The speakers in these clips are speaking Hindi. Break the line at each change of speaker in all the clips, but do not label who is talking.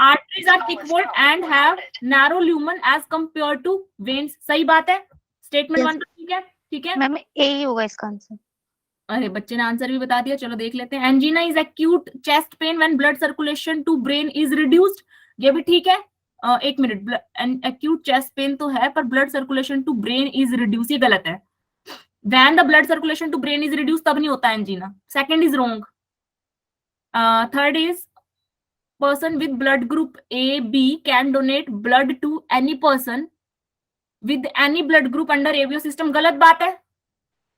Arteries are thick walled and have narrow lumen as compare to veins. सही बात है, स्टेटमेंट 1 ठीक है, ठीक है
मैम ए ही होगा इसका आंसर।
अरे बच्चे ने आंसर भी बता दिया, चलो देख लेते हैं। Angina is acute chest pain when blood circulation to brain is reduced, ये भी ठीक है। एक मिनट, एक्यूट चेस्ट पेन तो है पर blood circulation to brain is reduce, ये गलत है। When the blood circulation to brain is reduce तब नहीं होता angina, second is wrong. Third is person with blood group A B can donate blood to any person with any blood group under ABO system, गलत बात है।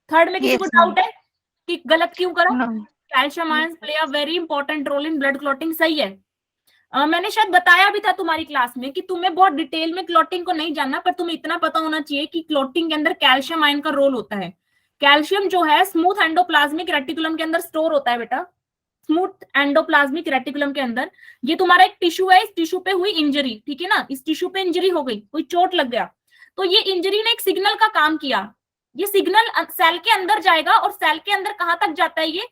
थर्ड में किसी को डाउट है कि गलत क्यों करो? Calcium ions play a very important role in blood clotting, सही है। मैंने शायद बताया भी था तुम्हारी क्लास में कि तुम्हें बहुत डिटेल में क्लॉटिंग को नहीं जानना, पर तुम्हें इतना पता होना चाहिए कि क्लॉटिंग के अंदर कैल्शियम आयन का रोल होता है। कैल्शियम जो है स्मूथ एंडोप्लाज्मिक रेटिकुलम के अंदर स्टोर होता है बेटा, स्मूथ एंडोप्लाज्मिक रेटिकुलम के अंदर। ये तुम्हारा एक टिश्यू है, इस टिश्यू पे हुई इंजरी, ठीक है ना, इस टिश्यू पे इंजरी हो गई, कोई चोट लग गया, तो ये इंजरी ने एक सिग्नल का काम किया। ये सिग्नल सेल के अंदर जाएगा और सेल के अंदर कहां तक जाता है? ये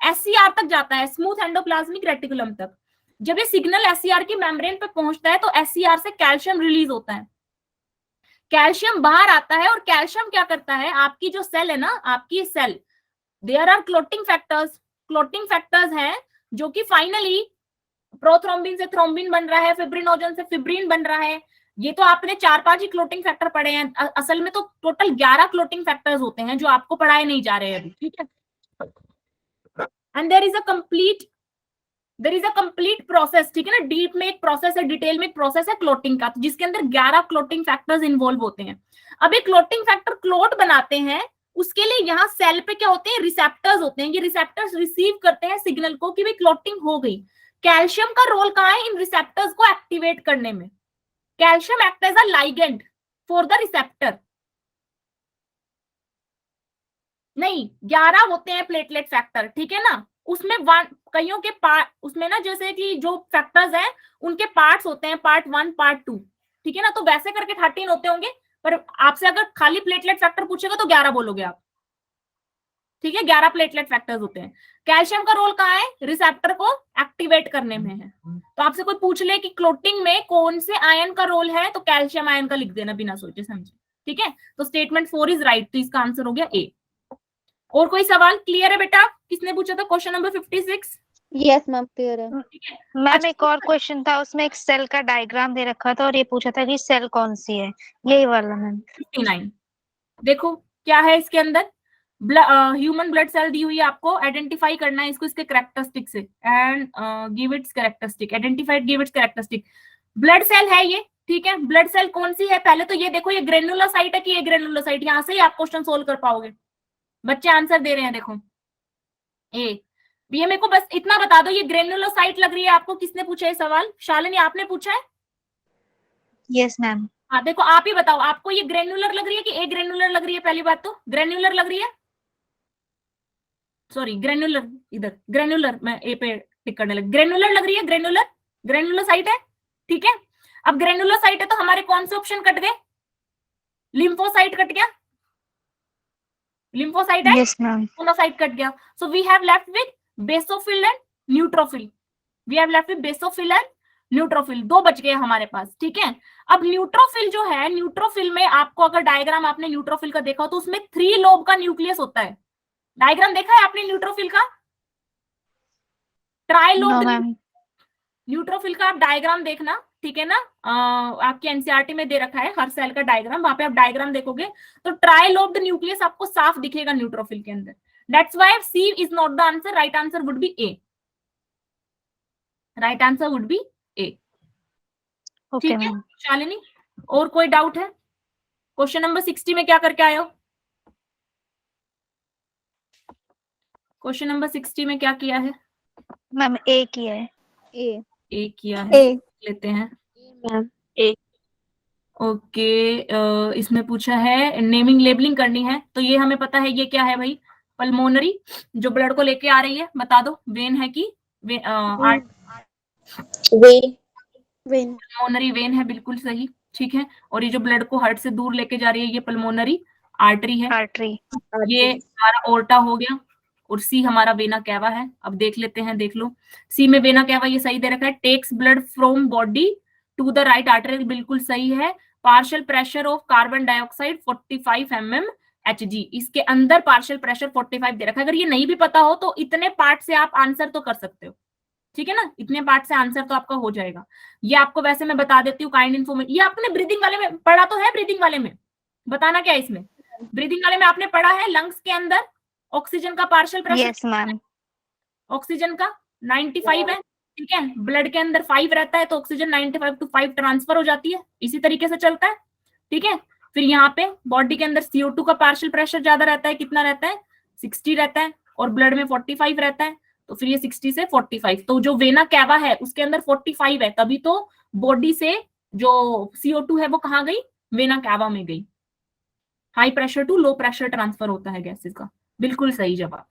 एससीआर तक जाता है, स्मूथ एंडोप्लाज्मिक रेटिकुलम तक। जब ये सिग्नल एससीआर की मेम्ब्रेन पे पहुंचता है तो एससीआर से कैल्शियम रिलीज होता है, कैल्शियम बाहर आता है। और कैल्शियम क्या करता है, आपकी जो सेल है ना, आपकी cell, there are clotting factors, clotting factors हैं जो कि फाइनली प्रोथ्रोम्बिन से थ्रोम्बिन बन रहा है, फिब्रिनोजन से फिब्रिन बन रहा है। ये तो आपने 4-5 ही क्लोटिंग फैक्टर पढ़े हैं, असल में तो टोटल 11 क्लोटिंग फैक्टर्स होते हैं जो आपको पढ़ाए नहीं जा रहे हैं अभी, ठीक है। And there is a complete process, ठीक है ना, डीप में एक प्रोसेस है, डिटेल में एक प्रोसेस है क्लोटिंग का, जिसके अंदर 11 क्लोटिंग फैक्टर्स इन्वॉल्व होते हैं। अब ये क्लोटिंग फैक्टर क्लोट बनाते हैं, उसके लिए यहाँ सेल पे क्या होते हैं, रिसेप्टर्स होते हैं। ये रिसेप्टर्स रिसीव करते हैं सिग्नल को कि भाई क्लोटिंग हो गई। कैल्शियम का रोल कहाँ है इन रिसेप्टर्स को एक्टिवेट करने में? Calcium act as a ligand for the receptor. नहीं, 11 होते हैं प्लेटलेट फैक्टर, ठीक है ना, उसमें कईयों के पार्ट, उसमें ना जैसे कि जो फैक्टर्स हैं उनके पार्ट्स होते हैं, पार्ट 1 पार्ट 2, ठीक है ना, तो वैसे करके 13 होते होंगे, पर आपसे अगर खाली प्लेटलेट फैक्टर पूछेगा तो 11 बोलोगे आप, ठीक है। 11 प्लेटलेट फैक्टर्स होते हैं। कैल्शियम का रोल कहाँ है? रिसेप्टर को एक्टिवेट करने में है। तो आपसे कोई पूछ ले कि क्लोटिंग में कौन से आयन का रोल है, तो कैल्शियम आयन का लिख देना बिना सोचे समझे, ठीक है। तो स्टेटमेंट 4 इज राइट, तो इसका आंसर हो गया ए। और कोई सवाल क्लियर है बेटा? किसने पूछा था question number 56?
Yes ma'am clear है।
मैम एक और क्वेश्चन था, उसमें एक सेल का डायग्राम दे रखा था और ये पूछा था कि सेल कौन सी है, यही वाला मैम।
59 देखो क्या है इसके अंदर, ह्यूमन ब्लड सेल दी हुई है, आपको आइडेंटिफाई करना है इसको इसके कैरेक्टरिस्टिक से, and give its characteristic, identified give its characteristic. Blood cell है ये, ठीक है। ब्लड सेल कौन सी है? पहले तो ये देखो, ये ग्रेनुलोसाइट है कि ये ग्रेनुलोसाइट, यहां से ही आप क्वेश्चन सोल्व कर पाओगे। बच्चे आंसर दे रहे हैं, देखो ए। ये मेरे को बस इतना बता दो, ये ग्रेनुलोसाइट लग रही है आपको? किसने पूछा है सवाल? शालिनी आपने पूछा है?
Yes ma'am.
हाँ देखो, आप ही बताओ, आपको ये ग्रेनुलर लग रही है कि ए ग्रेनुलर लग रही है? पहली बात तो ग्रेनुलर लग रही है, सॉरी ग्रेनुलर, इधर ग्रेनुलर, मैं ए पे टिक करने लगी, ग्रेनुलर लग रही है, ग्रेनुलर, ग्रेनुलोसाइट है, ठीक है। अब ग्रेनुलोसाइट है तो हमारे कौन से ऑप्शन कट गए? लिम्फोसाइट कट गया, लिम्फोसाइट है,
यस मैम।
मोनोसाइट कट गया। So we have left with basophil and neutrophil, we have left with basophil and neutrophil, दो बच गए हमारे पास, ठीक है। अब न्यूट्रोफिल जो है, न्यूट्रोफिल में आपको अगर डायग्राम आपने न्यूट्रोफिल का देखा हो तो उसमें 3 लोब का न्यूक्लियस होता है। डायग्राम देखा है आपने न्यूट्रोफिल का? ट्राइलोब न्यूट्रोफिल का आप डायग्राम देखना, ठीक है ना, आपके एनसीईआरटी में दे रखा है हर सेल का डायग्राम, वहां पे आप डायग्राम देखोगे तो ट्राइलोब्ड न्यूक्लियस आपको साफ दिखेगा न्यूट्रोफिल के अंदर। That's why C is not the answer, right answer would be A, right answer would be A, ठीक है शालिनी। और कोई डाउट है? क्वेश्चन नंबर 60 में क्या करके आए हो? क्वेश्चन नंबर 60 में क्या किया है
मैम? ए किया है।
ए किया है,
ए
लेते हैं
मैम ए।
ओके। इसमें पूछा है नेमिंग लेबलिंग करनी है, तो ये हमें पता है ये क्या है भाई, पल्मोनरी, जो ब्लड को लेके आ रही है, बता दो वेन है कि
वेन,
पल्मोनरी वेन है, बिल्कुल सही, ठीक है। और ये जो ब्लड को हार्ट से दूर लेके जा रही है ये पल्मोनरी आर्टरी है,
आर्टरी।
ये हमारा ओर्टा हो गया, और सी हमारा वेना कैवा है। अब देख लेते हैं, देख लो सी में वेना कैवा ये सही दे रखा है, takes blood from body to the right artery, बिल्कुल सही है। Partial pressure of carbon dioxide 45 mm Hg, इसके अंदर पार्शियल प्रेशर 45 दे रखा है। अगर ये नहीं भी पता हो तो इतने पार्ट से आप आंसर तो कर सकते हो, ठीक है ना, इतने पार्ट से आंसर तो आपका हो जाएगा। ये आपको वैसे मैं बता देती हूँ काइंड इन्फॉर्मेशन, ये आपने ब्रीदिंग वाले में पढ़ा तो है, ब्रीदिंग वाले में बताना क्या है इसमें, ब्रीदिंग वाले में आपने पढ़ा है लंग्स के अंदर ऑक्सीजन का partial pressure,
yes ma'am.
Oxygen का 95 है, ठीक है, ब्लड के अंदर 5 रहता है तो ऑक्सीजन 95 to 5 ट्रांसफर हो जाती है, इसी तरीके से चलता है, ठीक है। फिर यहाँ पे बॉडी के अंदर CO2 का पार्शियल प्रेशर ज्यादा रहता है, कितना रहता है 60 रहता है, और ब्लड में 45 रहता है, तो फिर ये 60 से 45, तो जो वेना कैवा है उसके अंदर 45 है, तभी तो बॉडी से जो CO2 है वो कहाँ गई, वेना कैवा में गई। High pressure to low pressure transfer होता है गैसेस का, बिल्कुल सही जवाब।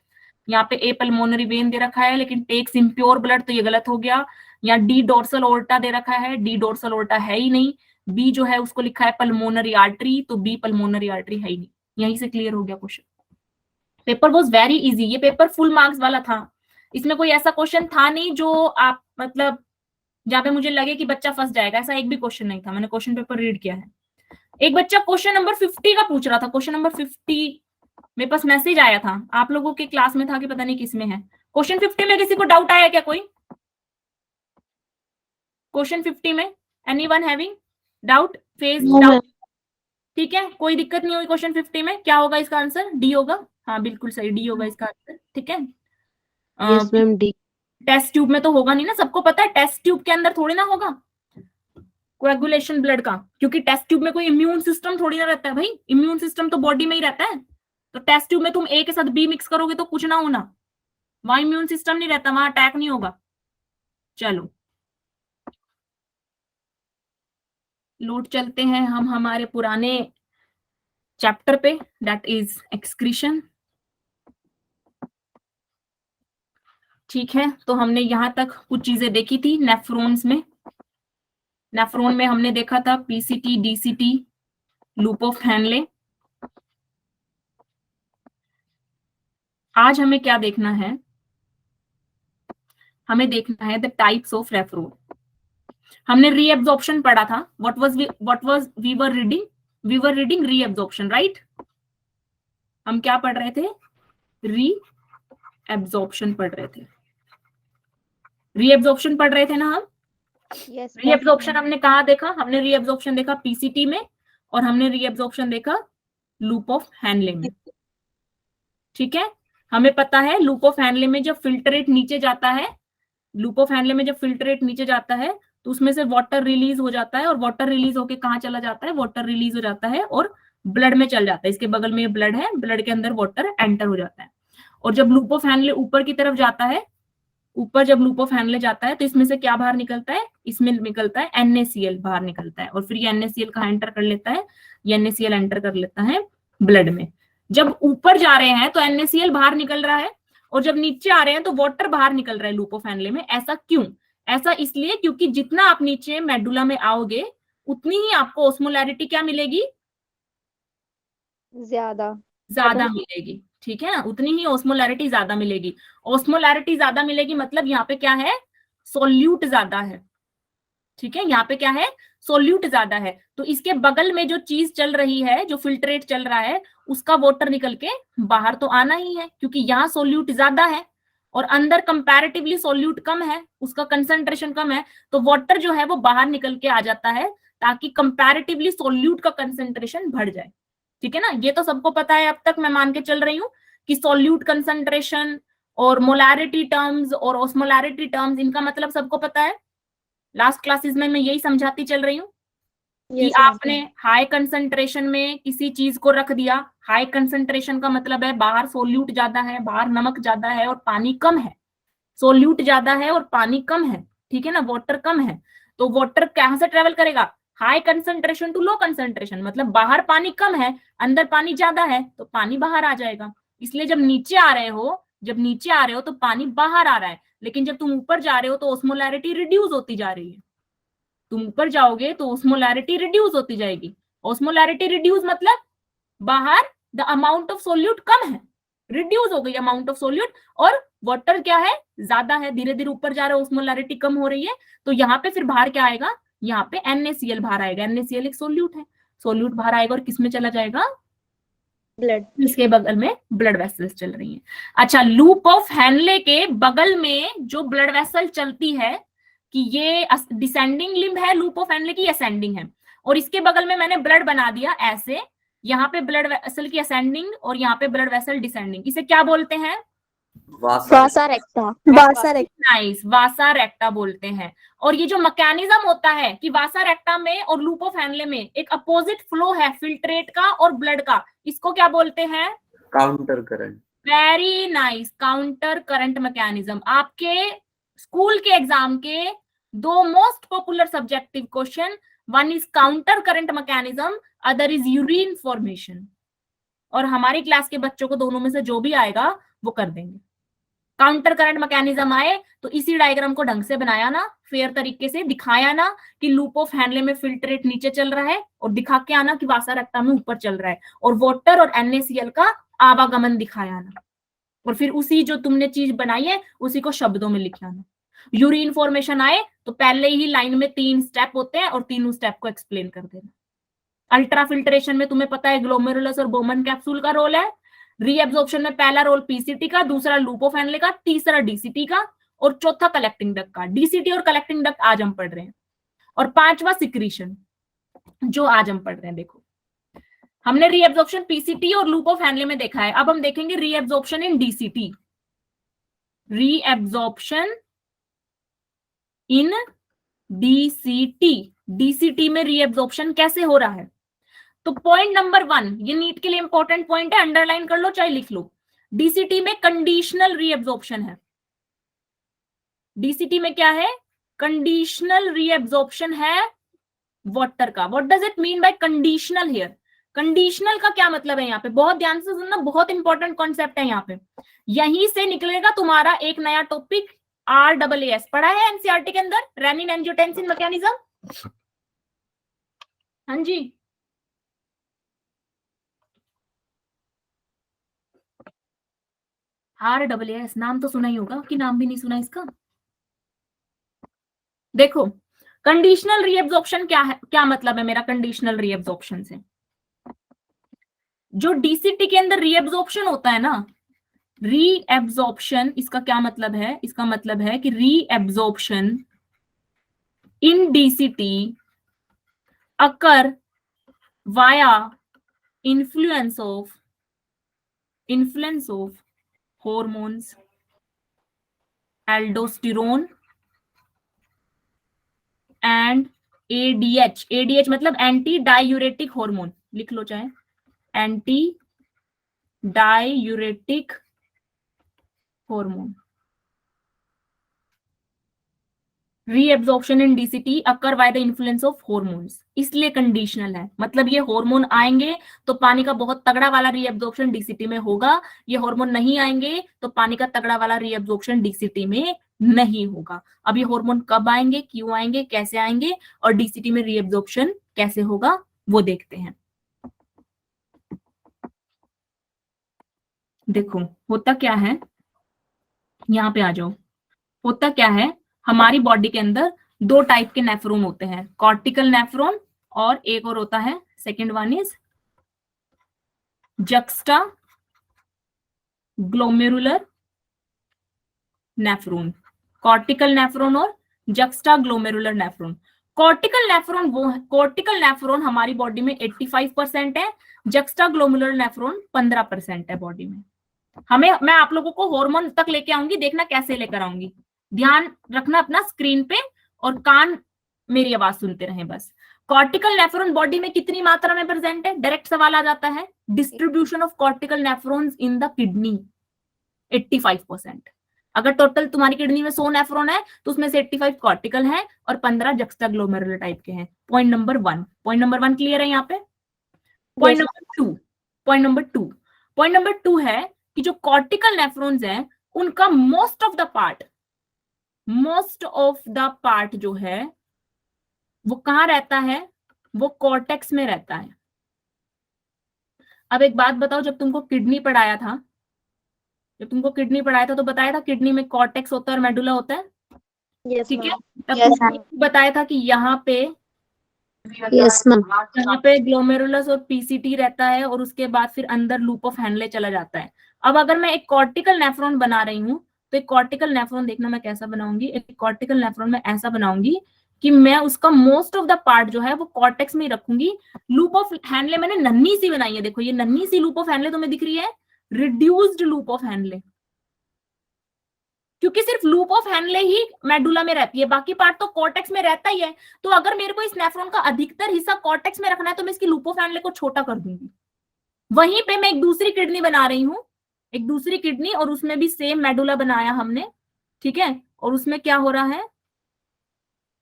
यहाँ पे ए पल्मोनरी वेन दे रखा है लेकिन टेक्स इम्प्योर ब्लड, तो ये गलत हो गया। यहाँ डी डोर्सल ओर्टा दे रखा है, डी डोर्सल ओर्टा है ही नहीं। बी जो है उसको लिखा है पल्मोनरी आर्टरी, तो बी पल्मोनरी आर्टरी है ही नहीं। यहीं से क्लियर हो गया question. Paper was very easy, ये पेपर फुल मार्क्स वाला था, इसमें कोई ऐसा क्वेश्चन था नहीं जो आप मतलब जहाँ पे मुझे लगे कि बच्चा फंस जाएगा, ऐसा एक भी क्वेश्चन नहीं था। मैंने क्वेश्चन पेपर रीड किया है। एक बच्चा क्वेश्चन नंबर 50 का पूछ रहा था, क्वेश्चन नंबर 50 मेरे पास मैसेज आया था, आप लोगों के क्लास में था कि पता नहीं किसमें है। क्वेश्चन 50 में किसी को डाउट आया क्या, कोई क्वेश्चन 50 में anyone having doubt, face doubt, ठीक है, कोई दिक्कत नहीं हुई। क्वेश्चन 50 में क्या होगा इसका आंसर, डी होगा, हाँ बिल्कुल सही, डी होगा इसका आंसर, ठीक है।
Yes ma'am, D.
Test tube में तो होगा नहीं ना, सबको पता है टेस्ट ट्यूब के अंदर थोड़ी ना होगा कोएगुलेशन ब्लड का, क्योंकि टेस्ट ट्यूब में कोई इम्यून सिस्टम थोड़ी ना रहता है भाई, इम्यून सिस्टम तो बॉडी में ही रहता है। तो टेस्ट ट्यूब में तुम ए के साथ बी मिक्स करोगे तो कुछ ना होना, वहां इम्यून सिस्टम नहीं रहता, वहां अटैक नहीं होगा। चलो लौट चलते हैं हम हमारे पुराने चैप्टर पे, दैट इज एक्सक्रीशन, ठीक है। तो हमने यहां तक कुछ चीजें देखी थी नेफ्रॉन्स में। नेफ्रॉन में हमने देखा था PCT, DCT, loop of Henle. आज हमें क्या देखना है, हमें देखना है द टाइप्स ऑफ नेफ्रॉन। हमने रीएब्जॉर्प्शन पढ़ा था, what was we were reading reabsorption, right. हम क्या पढ़ रहे थे, रीएब्जॉर्प्शन पढ़ रहे थे, रीएब्जॉर्प्शन पढ़ रहे थे ना हम।
यस
रीएब्जॉर्प्शन हमने कहा देखा, हमने रीएब्जॉर्प्शन देखा पीसीटी में, और हमने रीएब्जॉर्प्शन देखा लूप ऑफ हैनले में, ठीक है। हमें पता है लूप ऑफ हैनले में जब फिल्ट्रेट नीचे जाता है, लूप ऑफ हैनले में जब फिल्ट्रेट नीचे जाता है तो उसमें से वाटर रिलीज हो जाता है, और वाटर रिलीज होके कहाँ चला जाता है, वाटर रिलीज हो जाता है और ब्लड में चल जाता है। इसके बगल में ब्लड है, ब्लड के अंदर वाटर एंटर हो जाता है। और जब लूप ऑफ हैनले ऊपर की तरफ जाता है, ऊपर जब लूप ऑफ हैनले जाता है तो इसमें से क्या बाहर निकलता है, इसमें निकलता है NaCl बाहर निकलता है, और फिर ये NaCl कहाँ एंटर कर लेता है, ये NaCl एंटर कर लेता है ब्लड में। जब ऊपर जा रहे हैं तो NaCl बाहर निकल रहा है, और जब नीचे आ रहे हैं तो वाटर बाहर निकल रहा है लूप ऑफ हैनले में। ऐसा क्यों, ऐसा इसलिए क्योंकि जितना आप नीचे मेडुला में आओगे उतनी ही आपको ऑस्मोलैरिटी क्या मिलेगी, ज्यादा मिलेगी, ठीक है ना, उतनी ही ऑस्मोलैरिटी ज्यादा मिलेगी। ऑस्मोलैरिटी ज्यादा मिलेगी मतलब यहाँ पे क्या है, सोल्यूट ज्यादा है, ठीक है, यहाँ पे क्या है, सोल्यूट ज्यादा है। तो इसके बगल में जो चीज चल रही है, जो फिल्ट्रेट चल रहा है, उसका वाटर निकल के बाहर तो आना ही है, क्योंकि यहाँ सोल्यूट ज्यादा है और अंदर कंपैरेटिवली सोल्यूट कम है, उसका कंसंट्रेशन कम है, तो वाटर जो है वो बाहर निकल के आ जाता है ताकि कंपैरेटिवली सोल्यूट का कंसंट्रेशन बढ़ जाए, ठीक है ना। ये तो सबको पता है, अब तक मैं मान के चल रही हूँ कि सोल्यूट कंसंट्रेशन और मोलैरिटी टर्म्स और ऑस्मोलैरिटी टर्म्स, इनका मतलब सबको पता है। लास्ट क्लासेस में मैं यही समझाती चल रही हूँ कि आपने हाई कंसंट्रेशन में किसी चीज को रख दिया, हाई कंसंट्रेशन का मतलब है बाहर सोल्यूट ज्यादा है, बाहर नमक ज्यादा है और पानी कम है, सोल्यूट ज्यादा है और पानी कम है, ठीक है ना, वाटर कम है। तो वाटर कहां से ट्रेवल करेगा, high concentration to low concentration, मतलब बाहर पानी कम है अंदर पानी ज्यादा है तो पानी बाहर आ जाएगा। इसलिए जब नीचे आ रहे हो तो पानी बाहर आ रहा है, लेकिन जब तुम ऊपर जा रहे हो तो ऑस्मोलैरिटी रिड्यूस होती जा रही है। तुम ऊपर जाओगे तो ऑस्मोलैरिटी रिड्यूस होती जाएगी। ऑस्मोलैरिटी रिड्यूस मतलब बाहर द अमाउंट ऑफ सोल्यूट कम है, रिड्यूस हो गई अमाउंट ऑफ सोल्यूट, और वाटर क्या है, ज्यादा है, धीरे धीरे ऊपर जा रहा है, ऑस्मोलैरिटी कम हो रही है, तो यहाँ पे फिर बाहर क्या आएगा, यहाँ पे NaCl बाहर आएगा। NaCl एक सोल्यूट है, सोल्यूट बाहर आएगा और किसमें चला जाएगा,
ब्लड।
इसके बगल में ब्लड वेसल्स चल रही हैं। अच्छा, लूप ऑफ हैनले के बगल में जो ब्लड वेसल चलती है, कि ये डिसेंडिंग लिम्ब है लूप ऑफ हैनले की, असेंडिंग है, और इसके बगल में मैंने ब्लड बना दिया ऐसे, यहाँ पे ब्लड वेसल की असेंडिंग और यहाँ पे ब्लड वेसल डिसेंडिंग, इसे क्या बोलते हैं,
वासा रेक्टा।
नाइस, वासा रेक्टा बोलते हैं। और ये जो मैकेनिज्म होता है कि वासा रेक्टा में और लूप ऑफ हैनले में एक अपोजिट फ्लो है फिल्ट्रेट का और ब्लड का, इसको क्या बोलते हैं,
counter current.
Very nice, counter current mechanism. आपके स्कूल के एग्जाम के दो most popular subjective question, one is counter current mechanism, other is urine formation, और हमारी क्लास के बच्चों को दोनों में से जो भी आएगा वो कर देंगे। काउंटर करंट मैकेनिज्म आए तो इसी डायग्राम को ढंग से बनाया ना, फेयर तरीके से दिखाया ना कि लूप ऑफ हैनले में फिल्ट्रेट नीचे चल रहा है, और दिखा के आना कि वासा रेक्टा में ऊपर चल रहा है, और वाटर और NaCl का आवागमन दिखाया ना, और फिर उसी जो तुमने चीज बनाई है उसी को शब्दों में लिखा ना। यूरिन फॉर्मेशन आए तो पहले ही लाइन में 3 स्टेप होते हैं और तीनों स्टेप को एक्सप्लेन कर देना। अल्ट्रा फिल्ट्रेशन में तुम्हें पता है ग्लोमेरुलस और बोमन कैप्सूल का रोल है, रीएब्जॉर्प्शन में पहला रोल पीसीटी का, दूसरा लूप ऑफ हैनले का, तीसरा डीसीटी का, और चौथा कलेक्टिंग डक्ट का। डीसीटी और कलेक्टिंग डक्ट आज हम पढ़ रहे हैं, और पांचवा सिक्रीशन जो आज हम पढ़ रहे हैं। देखो, हमने रीएब्जॉर्प्शन पीसीटी और लूप ऑफ हैनले में देखा है, अब हम देखेंगे रीएब्जॉर्प्शन इन डीसीटी। रीएब्जॉर्प्शन इन डीसीटी, डीसीटी में रीएब्जॉर्प्शन कैसे हो रहा है। तो पॉइंट नंबर 1, ये नीट के लिए इंपॉर्टेंट पॉइंट है, अंडरलाइन कर लो चाहे लिख लो। डीसीटी में कंडीशनल रीएब्जॉर्प्शन है। डीसीटी में क्या है, कंडीशनल रीएब्जॉर्प्शन है वाटर का। What does it mean by conditional here, conditional का क्या मतलब है यहाँ पे, बहुत ध्यान से सुनना, बहुत इंपॉर्टेंट कॉन्सेप्ट है यहाँ पे। यहीं से निकलेगा तुम्हारा एक नया टॉपिक, RAAS पढ़ा है एनसीईआरटी के अंदर, रेनिन एंजियोटेंसिन मैकेनिज्म। हाँ जी, RAAS नाम तो सुना ही होगा, कि नाम भी नहीं सुना इसका। देखो, कंडीशनल रीएब्जॉर्प्शन क्या है, क्या मतलब है मेरा कंडीशनल रीएब्जॉर्प्शन से। जो डीसीटी के अंदर रीएब्जॉर्प्शन होता है ना, रीएब्जॉर्प्शन, इसका क्या मतलब है, इसका मतलब है कि reabsorption in DCT occur via influence of hormones, aldosterone and ADH। ADH मतलब एंटी डायूरेटिक हार्मोन, लिख लो चाहे, anti diuretic hormone. Reabsorption in DCT occur by the influence of hormones, इसलिए कंडीशनल है, मतलब ये हार्मोन आएंगे तो पानी का बहुत तगड़ा वाला रीएब्जॉर्प्शन डीसीटी में होगा, ये हार्मोन नहीं आएंगे तो पानी का तगड़ा वाला रीएब्जॉर्प्शन डीसीटी में नहीं होगा। अब ये हार्मोन कब आएंगे, क्यों आएंगे, कैसे आएंगे, और डीसीटी में रीएब्जॉर्प्शन कैसे होगा वो देखते हैं। देखो होता क्या है, यहाँ पे आ जाओ। होता क्या है, हमारी बॉडी के अंदर 2 टाइप के नेफ्रॉन होते हैं, कॉर्टिकल नेफ्रॉन और एक और होता है, second one is juxtaglomerular nephron. Cortical nephron और juxtaglomerular nephron. Cortical nephron वो है, कॉर्टिकल नेफ्रॉन हमारी बॉडी में 85% है, जक्स्टा ग्लोमेरुलर नेफ्रॉन 15% है बॉडी में। मैं आप लोगों को हार्मोन तक लेके आऊंगी, देखना कैसे लेकर आऊंगी, ध्यान रखना अपना स्क्रीन पे, और कान मेरी आवाज सुनते रहें बस। कॉर्टिकल नेफ्रॉन बॉडी में कितनी मात्रा में प्रेजेंट है, डायरेक्ट सवाल आ जाता है। Distribution of cortical nephrons in the kidney 85%। अगर टोटल तुम्हारी किडनी में 100 नेफ्रॉन है तो उसमें से 85 कॉर्टिकल है और 15 जक्स्टा ग्लोमेरुलर टाइप के हैं। पॉइंट नंबर 1 क्लियर है यहाँ पे। पॉइंट नंबर 2 है कि जो कॉर्टिकल नेफ्रॉन्स हैं उनका मोस्ट ऑफ द पार्ट जो है वो कहां रहता है, वो कॉर्टेक्स में रहता है। अब एक बात बताओ, जब तुमको किडनी पढ़ाया था जब तुमको किडनी पढ़ाया था तो बताया था किडनी में कॉर्टेक्स होता है और मेडुला होता है,
Yes,
ठीक है।
ma'am.
तब
Yes,
तुमको बताया था कि यहाँ पे
Yes, ma'am.
ग्लोमेरुलस और पीसीटी रहता है और उसके बाद फिर अंदर लूप ऑफ हैनले चला जाता है। अब अगर मैं एक कॉर्टिकल नेफ्रॉन बना रही हूँ तो एक कॉर्टिकल नेफ्रॉन देखना मैं कैसा बनाऊंगी। एक कॉर्टिकल नेफ्रॉन में ऐसा बनाऊंगी कि मैं उसका मोस्ट ऑफ द पार्ट जो है वो कॉर्टेक्स में ही रखूंगी। लूप ऑफ हैनले मैंने नन्ही सी बनाई है, देखो ये नन्ही सी लूप ऑफ हैनले तुम्हें दिख रही है, रिड्यूस्ड लूप ऑफ हैनले, क्योंकि सिर्फ loop of Henle he medulla में रहती है, बाकी पार्ट तो कॉर्टेक्स में रहता ही है। तो अगर मेरे को इस नेफ्रॉन का अधिकतर हिस्सा कॉर्टेक्स में रखना है तो मैं इसकी लूप ऑफ हैनले को छोटा कर दूंगी। वहीं पे मैं एक दूसरी किडनी बना रही हूं, एक दूसरी किडनी, और उसमें भी सेम मेडुला बनाया हमने, ठीक है। और उसमें क्या हो रहा है,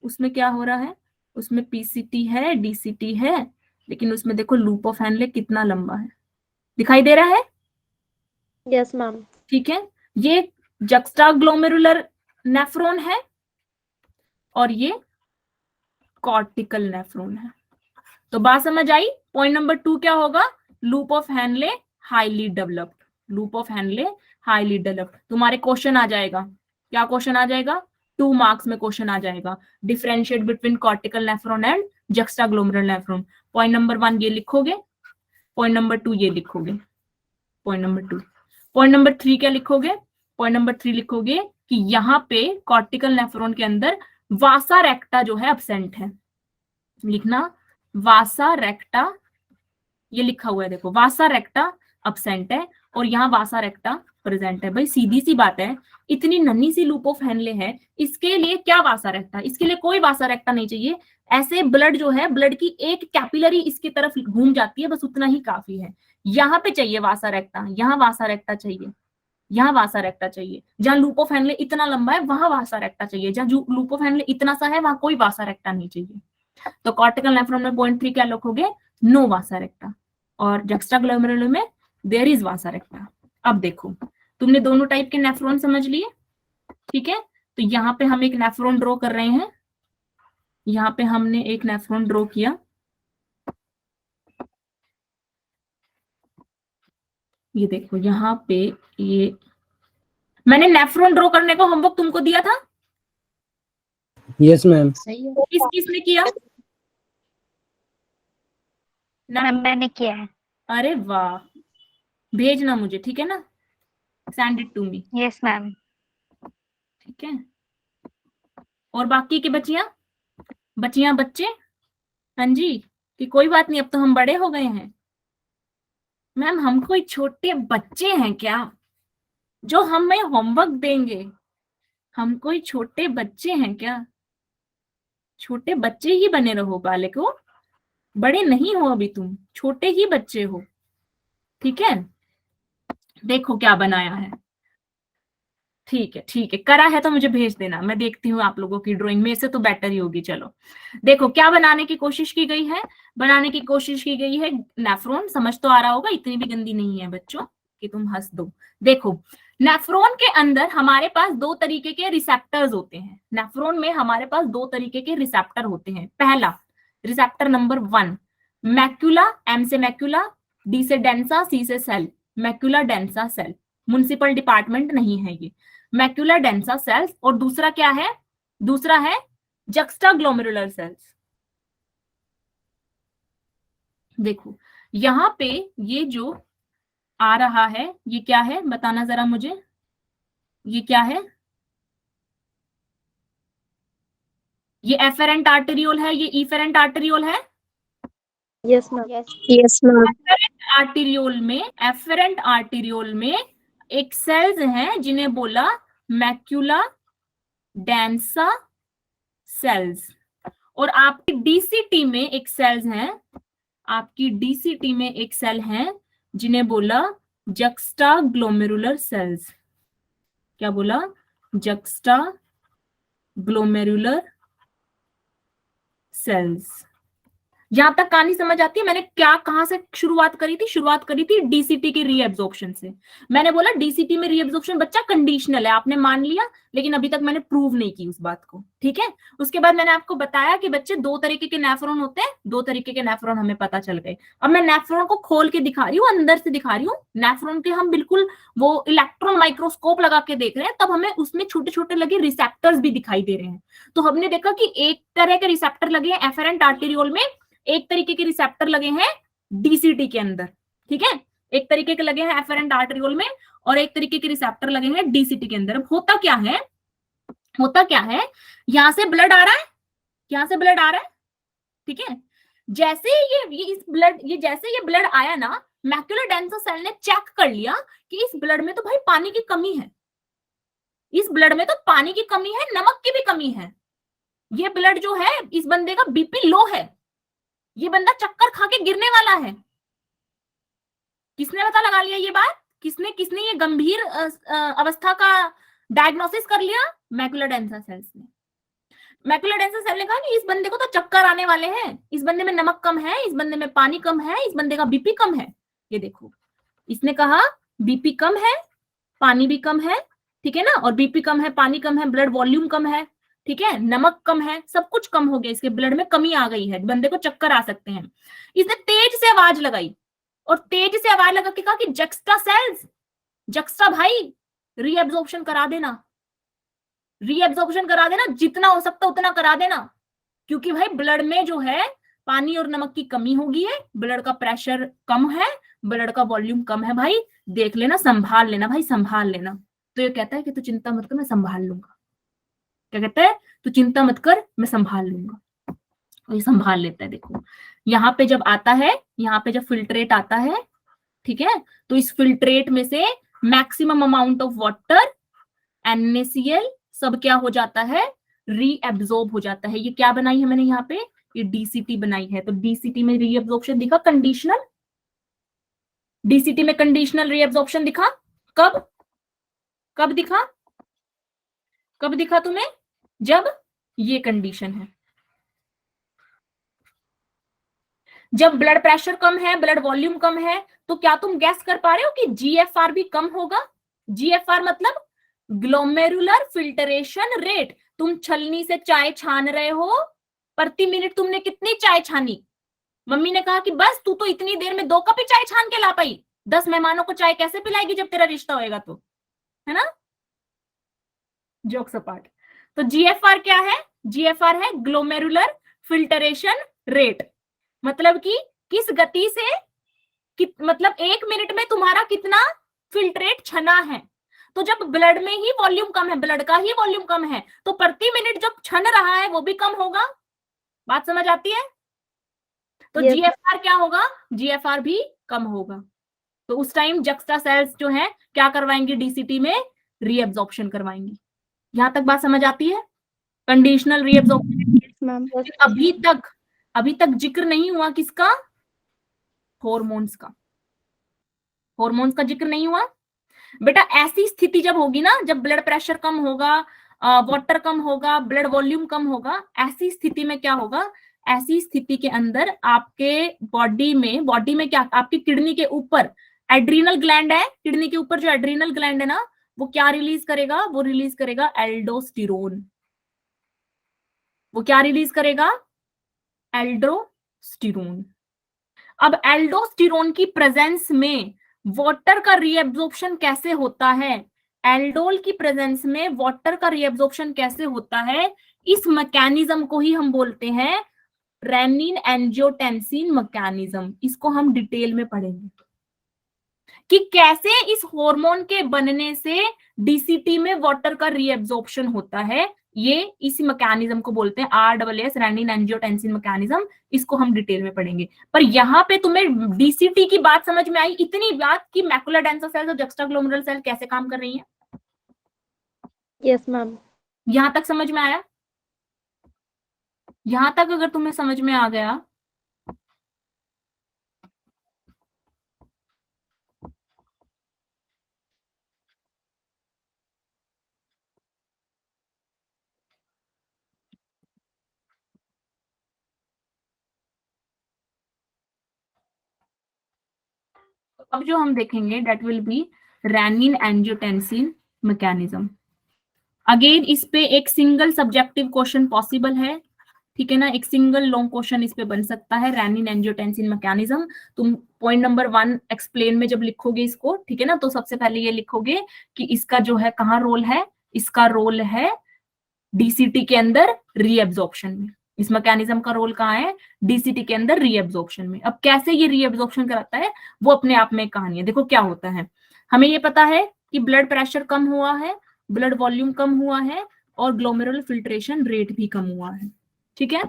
उसमें क्या हो रहा है, उसमें पीसीटी है, डीसीटी है, लेकिन उसमें देखो लूप ऑफ हैनले कितना लंबा है, दिखाई दे रहा है,
Yes, ma'am.
ठीक है। ये जक्स्टाग्लोमेरुलर नेफ्रॉन है और ये कॉर्टिकल नेफ्रॉन है। तो बात समझ आई। पॉइंट नंबर 2 क्या होगा, loop of Henle highly developed, loop of Henle highly developed. तुम्हारे क्वेश्चन आ जाएगा, क्या क्वेश्चन आ जाएगा, 2 मार्क्स में क्वेश्चन आ जाएगा, differentiate between cortical nephron and juxtaglomerular nephron. Point number 1 ये लिखोगे, पॉइंट नंबर 2 ये लिखोगे, पॉइंट नंबर 2। पॉइंट नंबर 3 क्या लिखोगे, पॉइंट नंबर 3 लिखोगे कि यहाँ पे कॉर्टिकल नेफ्रॉन के अंदर वासा रेक्टा जो है एब्सेंट है, लिखना वासा रेक्टा, ये लिखा हुआ है देखो, वासा रेक्टा एब्सेंट है और यहाँ वासा रेक्टा प्रेजेंट है। भाई सीधी सी बात है, इतनी नन्ही सी लूप ऑफ हैनले है, इसके लिए क्या वासा रेक्टा, इसके लिए कोई वासा रेक्टा नहीं चाहिए। ऐसे ब्लड जो है, ब्लड की एक कैपिलरी इसकी तरफ घूम जाती है, बस उतना ही काफी है। यहाँ पे चाहिए वासा रेक्टा, यहाँ वासा रेक्टा चाहिए, यहाँ वासा रेक्टा चाहिए। जहां लूप ऑफ हैनले इतना लंबा है वहां वासा रेक्टा चाहिए, जहां लूप ऑफ हैनले इतना सा है वहां कोई वासा रेक्टा नहीं चाहिए। तो कॉर्टिकल नेफ्रॉन में पॉइंट 3 क्या लिखोगे, नो वासा रेक्टा, और जक्स्टाग्लोमेरुलर में देयर इज वासा रेक्टा। अब देखो तुमने दोनों टाइप के नेफ्रॉन समझ लिए, ठीक है। तो यहाँ पे हम एक नेफ्रॉन ड्रॉ कर रहे हैं, यहाँ पे हमने एक नेफ्रॉन ड्रॉ किया, ये देखो यहाँ पे, ये मैंने नेफ्रॉन ड्रॉ करने को होमवर्क तुमको दिया था,
यस मैम।
किस किसने किया,
मैंने किया है।
अरे वाह, भेजना मुझे, ठीक है ना, send it to me,
yes ma'am.
ठीक है। और बाकी के बच्चियां, बच्चियां बच्चे, हाँ जी, कि कोई बात नहीं अब तो हम बड़े हो गए हैं। मैम हम कोई छोटे बच्चे हैं क्या जो हमें होमवर्क देंगे, हम कोई छोटे बच्चे हैं क्या, छोटे बच्चे ही बने रहो बालको, बड़े नहीं हो अभी, तुम छोटे ही बच्चे हो, ठीक है। देखो क्या बनाया है, ठीक है ठीक है, करा है तो मुझे भेज देना, मैं देखती हूँ आप लोगों की ड्राइंग, मेरे से तो बेटर ही होगी। चलो देखो क्या बनाने की कोशिश की गई है, बनाने की कोशिश की गई है नेफ्रॉन, समझ तो आ रहा होगा, इतनी भी गंदी नहीं है बच्चों कि तुम हंस दो। देखो नेफ्रॉन के अंदर हमारे पास 2 तरीके के रिसेप्टर्स होते हैं, नेफ्रॉन में हमारे पास 2 तरीके के रिसेप्टर होते हैं। पहला रिसेप्टर नंबर 1 मैक्यूला, एम से मैक्यूला, डी से डेंसा, सी से cell, macula densa cell, municipal department नहीं है ये, मैक्यूला डेंसा सेल्स। और दूसरा क्या है, दूसरा है जक्स्टाग्लोमेरुलर सेल्स। देखो यहां पे ये जो आ रहा है ये क्या है, बताना जरा मुझे, ये क्या है, ये एफेरेंट आर्टेरियोल है, ये इफेरेंट आर्टेरियोल है।
Yes, ma'am. Yes, ma'am.
Efferent arteriole में एक सेल्स हैं जिन्हें बोला मैक्यूला डेंसा सेल्स, और आपकी डीसीटी में एक सेल्स हैं, आपकी डीसीटी में एक सेल हैं जिन्हें बोला जक्स्टाग्लोमेरुलर सेल्स। क्या बोला, जक्स्टाग्लोमेरुलर सेल्स। यहां तक कहानी समझ आती है? मैंने क्या कहां से शुरुआत करी थी? शुरुआत करी थी डीसीटी की रीएब्जॉर्प्शन से। मैंने बोला डीसीटी में रीएब्जॉर्प्शन बच्चा कंडीशनल है, आपने मान लिया, लेकिन अभी तक मैंने प्रूव नहीं की उस बात को, ठीक है। उसके बाद मैंने आपको बताया कि बच्चे दो तरीके के नेफ्रॉन होते हैं, दो तरीके के नेफ्रॉन हमें पता चल गए। अब मैं नेफ्रॉन को खोल के दिखा रही हूँ, अंदर से दिखा रही हूँ। नेफ्रॉन के हम बिल्कुल वो इलेक्ट्रॉन माइक्रोस्कोप लगा के देख रहे हैं, तब हमें उसमें छोटे छोटे लगे रिसेप्टर्स भी दिखाई दे रहे हैं। तो हमने देखा कि एक तरह के रिसेप्टर लगे हैं एफेरेंट आर्टेरियोल में, एक तरीके के रिसेप्टर लगे हैं डीसीटी के अंदर, ठीक है। एक तरीके के लगे हैं एफेरेंट आर्टेरियोल में और एक तरीके के रिसेप्टर लगे हैं डीसीटी के अंदर। अब होता क्या है, होता क्या है, यहां से ब्लड आ रहा है, यहां से ब्लड आ रहा है, ठीक है। जैसे ये जैसे ये ब्लड आया ना, मैक्युलर डेंसर सेल ने चेक कर लिया कि इस ब्लड में तो भाई पानी की कमी है, इस ब्लड में तो पानी की कमी है, नमक की भी कमी है। ये ब्लड जो है, इस बंदे का बीपी लो है, ये बंदा चक्कर खा के गिरने वाला है। किसने पता लगा लिया ये बात? किसने किसने ये गंभीर अवस्था का डायग्नोसिस कर लिया? मैकुलर डेंसा सेल्स ने। मैकुलर डेंसा सेल ने कहा कि इस बंदे को तो चक्कर आने वाले हैं, इस बंदे में नमक कम है, इस बंदे में पानी कम है, इस बंदे का बीपी कम है। ये देखो, इसने कहा बीपी कम है, पानी भी कम है, ठीक है ना। और बीपी कम है, पानी कम है, ब्लड वॉल्यूम कम है, ठीक है, नमक कम है, सब कुछ कम हो गया, इसके ब्लड में कमी आ गई है, बंदे को चक्कर आ सकते हैं। इसने तेज से आवाज लगाई और तेज से आवाज लगा के कहा कि जक्स्टा सेल्स, जक्स्टा भाई रीएब्जॉर्प्शन करा देना, रीएब्जॉर्प्शन करा देना, जितना हो सकता उतना करा देना, क्योंकि भाई ब्लड में जो है पानी और नमक की कमी हो गई है, ब्लड का प्रेशर कम है, ब्लड का वॉल्यूम कम है, भाई देख लेना, संभाल लेना भाई, संभाल लेना। तो ये कहता है कि तू चिंता मत कर, मैं संभाल लूंगा। क्या कहता है? तू चिंता मत कर, मैं संभाल लूंगा। और ये संभाल लेता है। देखो यहाँ पे जब आता है, यहाँ पे जब फिल्ट्रेट आता है, ठीक है, तो इस फिल्ट्रेट में से maximum amount of water NaCl सब क्या हो जाता है? रीएब्जॉर्ब हो जाता है। ये क्या बनाई है मैंने यहाँ पे? ये डीसीटी बनाई है। तो डीसीटी में रीएब्जॉर्प्शन दिखा कंडीशनल, डीसीटी में कंडीशनल रीएब्जॉर्प्शन दिखा। कब कब दिखा? कब दिखा तुम्हें? जब ये कंडीशन है, जब ब्लड प्रेशर कम है, ब्लड वॉल्यूम कम है। तो क्या तुम गैस कर पा रहे हो कि जीएफआर भी कम होगा? जीएफआर मतलब ग्लोमेरुलर फिल्टरेशन रेट। तुम छलनी से चाय छान रहे हो, प्रति मिनट तुमने कितनी चाय छानी? मम्मी ने कहा कि बस तू तो इतनी देर में 2 कप ही चाय छान के ला पाई, 10 मेहमानों को चाय कैसे पिलाएगी जब तेरा रिश्ता होएगा तो, है ना। Jokes apart. तो जीएफआर क्या है? जीएफआर है ग्लोमेरुलर फिल्टरेशन रेट, मतलब कि किस गति से मतलब 1 मिनट में तुम्हारा कितना फिल्ट्रेट छना है। तो जब ब्लड में ही वॉल्यूम कम है, ब्लड का ही वॉल्यूम कम है, तो प्रति मिनट जब छन रहा है वो भी कम होगा। बात समझ आती है? तो
Yes.
जीएफआर क्या होगा? जीएफआर भी कम होगा। तो उस टाइम जक्स्टा सेल्स जो है क्या करवाएंगे? डीसीटी में रीएब्जॉर्प्शन करवाएंगी। यहां तक बात समझ आती है? Conditional reabsorption.
मैम।
अभी तक जिक्र नहीं हुआ किसका? हॉर्मोन्स का। हॉर्मोन्स का जिक्र नहीं हुआ। बेटा ऐसी स्थिति जब होगी ना, जब ब्लड प्रेशर कम होगा, वाटर कम होगा, ब्लड वॉल्यूम कम होगा, ऐसी स्थिति में क्या होगा? ऐसी स्थिति के अंदर आपके बॉडी में क्या, आपकी किडनी के ऊपर एड्रीनल ग्लैंड है, किडनी के ऊपर जो एड्रीनल ग्लैंड है ना, वो क्या रिलीज करेगा? वो रिलीज करेगा एल्डोस्टिरोन। वो क्या रिलीज करेगा? एल्डोस्टिरोन। अब एल्डोस्टिरोन की प्रेजेंस में वाटर का रीएब्जॉर्प्शन कैसे होता है? एल्डोल की प्रेजेंस में वाटर का रीएब्जॉर्प्शन कैसे होता है? इस मैकेनिज्म को ही हम बोलते हैं रेनिन एंजियोटेंसिन मैकेनिज्म। इसको हम डिटेल में पढ़ेंगे कि कैसे इस हार्मोन के बनने से डीसीटी में वाटर का रीएब्जॉर्प्शन होता है। ये इसी मैकेनिज्म को बोलते हैं RSS रेनिन एंजियोटेंसिन मैकेनिज्म। इसको हम डिटेल में पढ़ेंगे। पर यहाँ पे तुम्हें डीसीटी की बात समझ में आई, इतनी बात कि मैकुलर डेंसा सेल्स और जक्स्टाग्लोमेरुलर सेल कैसे काम कर रही है।
Yes, ma'am.
यहां तक समझ में आया? यहां तक अगर तुम्हें समझ में आ गया अब जो हम देखेंगे that will be renin angiotensin mechanism. Again इस पे एक सिंगल सब्जेक्टिव क्वेश्चन पॉसिबल है, ठीक है ना, एक सिंगल लॉन्ग क्वेश्चन इस पे बन सकता है, रेनिन एंजियोटेंसिन मैकेनिज्म। तुम पॉइंट नंबर 1 एक्सप्लेन में जब लिखोगे इसको, ठीक है ना, तो सबसे पहले ये लिखोगे कि इसका जो है कहाँ रोल है, इसका रोल है डीसीटी के अंदर रीएब्जॉर्प्शन में। इस मैकेनिज्म का रोल कहाँ है, डीसीटी के अंदर रीएब्जॉर्प्शन में। अब कैसे ये रीएब्जॉर्प्शन कराता है वो अपने आप में एक कहानी है। देखो क्या होता है, हमें ये पता है कि ब्लड प्रेशर कम हुआ है, ब्लड वॉल्यूम कम हुआ है और ग्लोमेरुलर फिल्ट्रेशन रेट भी कम हुआ है, ठीक है।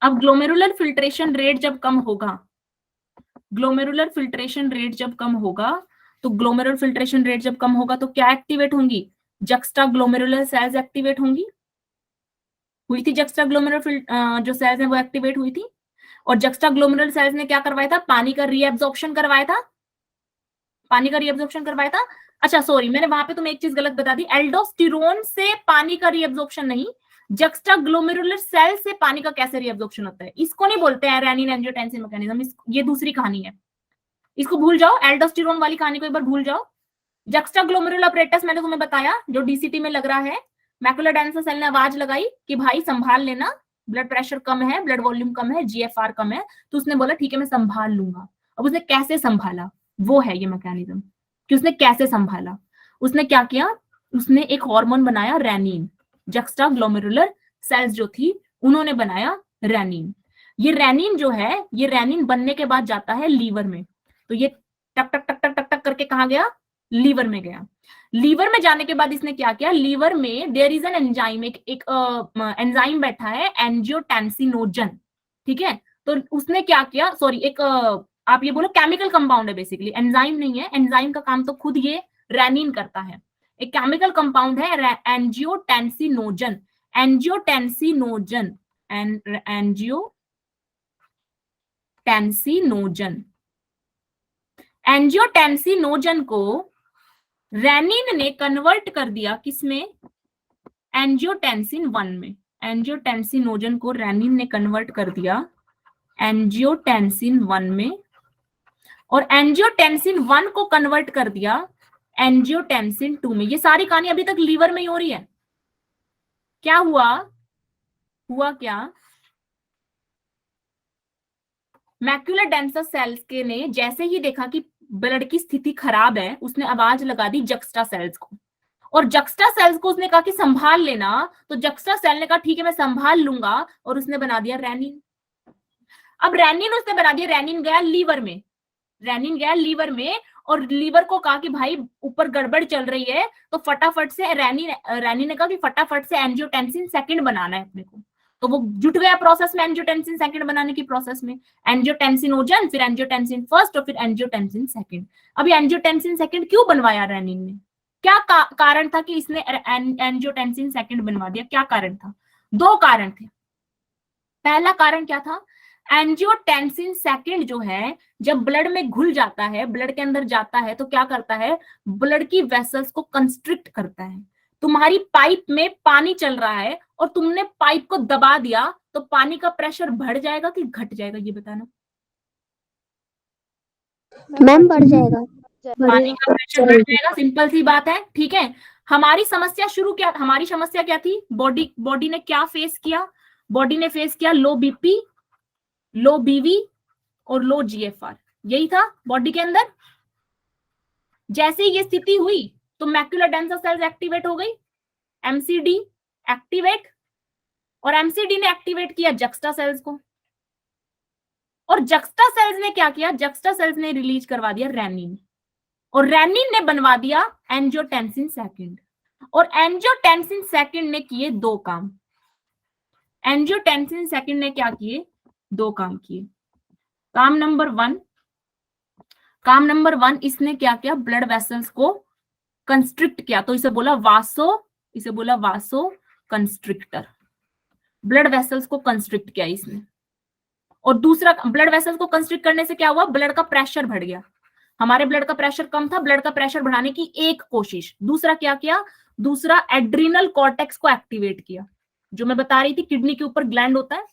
अब ग्लोमेरुलर फिल्ट्रेशन रेट जब कम होगा, ग्लोमेरुलर फिल्ट्रेशन रेट जब कम होगा, तो ग्लोमेरुलर फिल्ट्रेशन रेट जब कम होगा तो क्या एक्टिवेट होंगी, जक्स्टा ग्लोमेरुलर सेल्स एक्टिवेट होंगी, हुई थी जक्स्टा ग्लोमेरुलर जो सेल्स है वो एक्टिवेट हुई थी। और जक्स्टा ग्लोमेरुलर सेल्स ने क्या करवाया था, पानी का रीएब्जॉर्प्शन करवाया था, पानी का रीएब्जॉर्प्शन करवाया था। अच्छा सॉरी, मैंने वहां पे तुम्हें एक चीज गलत बता दी, एल्डोस्टेरोन से पानी का रीएब्जॉर्प्शन नहीं, जक्स्टा ग्लोमेरुलर सेल से पानी का कैसे रीएब्जॉर्प्शन होता है, इसको नहीं बोलते हैं रेनिन एंजियोटेंसिन मैकेनिज्म, ये दूसरी कहानी है, इसको भूल जाओ, एल्डोस्टेरोन वाली कहानी को एक बार भूल जाओ। जक्स्टा ग्लोमेरुलर अपरेटस मैंने तुम्हें बताया जो डीसीटी में लग रहा है, मैकुलर डेंसा सेल ने आवाज लगाई कि भाई संभाल लेना, ब्लड प्रेशर कम है, ब्लड वॉल्यूम कम है, जीएफआर कम है, तो उसने बोला ठीक है मैं संभाल लूंगा। अब उसने कैसे संभाला, वो है ये मैकेनिज्म कि उसने कैसे संभाला। उसने क्या किया, उसने एक हार्मोन बनाया रेनिन, जक्स्टा ग्लोमेरुलर सेल्स जो थी उन्होंने बनाया रेनिन। ये रेनिन जो है, ये रेनिन बनने के बाद जाता है लीवर में, तो ये टक टक टक टक टक टक करके कहाँ गया, लीवर में गया। लीवर में जाने के बाद इसने क्या किया, लीवर में देयर इज एन एंजाइम, एक एंजाइम बैठा है एंजियोटेंसिनोजन, ठीक है। तो उसने क्या किया, सॉरी एक आप ये बोलो केमिकल कंपाउंड है बेसिकली, एंजाइम नहीं है, एंजाइम का काम तो खुद ये रेनिन करता है, एक केमिकल कंपाउंड है एंजियोटेंसिनोजन, एंजियोटेंसिनोजन, एंजियोटेंसिनोजन, एंजियोटेंसिनोजन को रेनिन ने कन्वर्ट कर दिया किसमें, एंजियोटेंसिन 1 में। एंजियोटेंसिनोजन को रेनिन ने कन्वर्ट कर दिया एंजियोटेंसिन 1 में, और एंजियोटेंसिन 1 को कन्वर्ट कर दिया एंजियोटेंसिन 2 में। ये सारी कहानी अभी तक लीवर में ही हो रही है। क्या हुआ, हुआ क्या, मैक्युलर डेंसा सेल्स के ने जैसे ही देखा कि ब्लड की स्थिति खराब है, उसने आवाज लगा दी जक्स्टा सेल्स को, और जक्स्टा सेल्स को उसने कहा कि संभाल लेना, तो जक्स्टा सेल ने कहा ठीक है मैं संभाल लूंगा, और उसने बना दिया रेनिन। अब रेनिन उसने बना दिया, रेनिन गया लीवर में, रेनिन गया लीवर में, और लीवर को कहा कि भाई ऊपर गड़बड़ चल रही है, तो फटाफट से रेनिन ने कहा कि फटाफट से एंजियोटेंसिन सेकंड बनाना है अपने को, तो वो जुट गया प्रोसेस में, एंजियोटेंसिन सेकंड बनाने की प्रोसेस में, एंजियोटेंसिनोजन, फिर एंजियोटेंसिन फर्स्ट और फिर एंजियोटेंसिन सेकंड। अभी एंजियोटेंसिन सेकंड क्यों बनवाया रेनिन ने, क्या कारण था कि इसने एंजियोटेंसिन सेकंड बनवा दिया, क्या कारण था, दो कारण थे। पहला कारण क्या था, एंजियोटेंसिन सेकंड जो है जब ब्लड में घुल जाता है, ब्लड के अंदर जाता है, तो क्या करता है, ब्लड की वेसल्स को कंस्ट्रिक्ट करता है। तुम्हारी पाइप में पानी चल रहा है और तुमने पाइप को दबा दिया, तो पानी का प्रेशर बढ़ जाएगा कि घट जाएगा, ये बताना।
मैम बढ़ जाएगा,
पानी का प्रेशर बढ़ जाएगा, सिंपल सी बात है, ठीक है। हमारी समस्या हमारी समस्या क्या थी, बॉडी ने क्या फेस किया, बॉडी ने फेस किया लो बीपी, लो बीवी और लो जीएफआर, यही था बॉडी के अंदर। जैसे ही ये स्थिति हुई तो मैक्युलर डेंसा सेल्स एक्टिवेट हो गई, एमसीडी एक्टिवेट, और एमसीडी ने एक्टिवेट किया जक्स्टा सेल्स को, और जक्स्टा सेल्स ने क्या किया, जक्स्टा सेल्स ने रिलीज करवा दिया रेनिन, और रेनिन ने बनवा दिया एंजियोटेंसिन सेकंड, और एंजियोटेंसिन सेकंड ने किए दो काम, एंजियोटेंसिन सेकंड ने क्या किए, दो काम किए। काम नंबर वन, इसने क्या किया, ब्लड वेसल्स को कंस्ट्रिक्ट किया, तो इसे बोला वासो कंस्ट्रिक्टर, ब्लड वेसल्स को कंस्ट्रिक्ट किया इसने। और दूसरा, ब्लड वेसल्स को कंस्ट्रिक्ट करने से क्या हुआ, ब्लड का प्रेशर बढ़ गया, हमारे ब्लड का प्रेशर कम था, ब्लड का प्रेशर बढ़ाने की एक कोशिश। दूसरा क्या किया, दूसरा एड्रिनल कॉर्टेक्स को एक्टिवेट किया, जो मैं बता रही थी किडनी के ऊपर ग्लैंड होता है,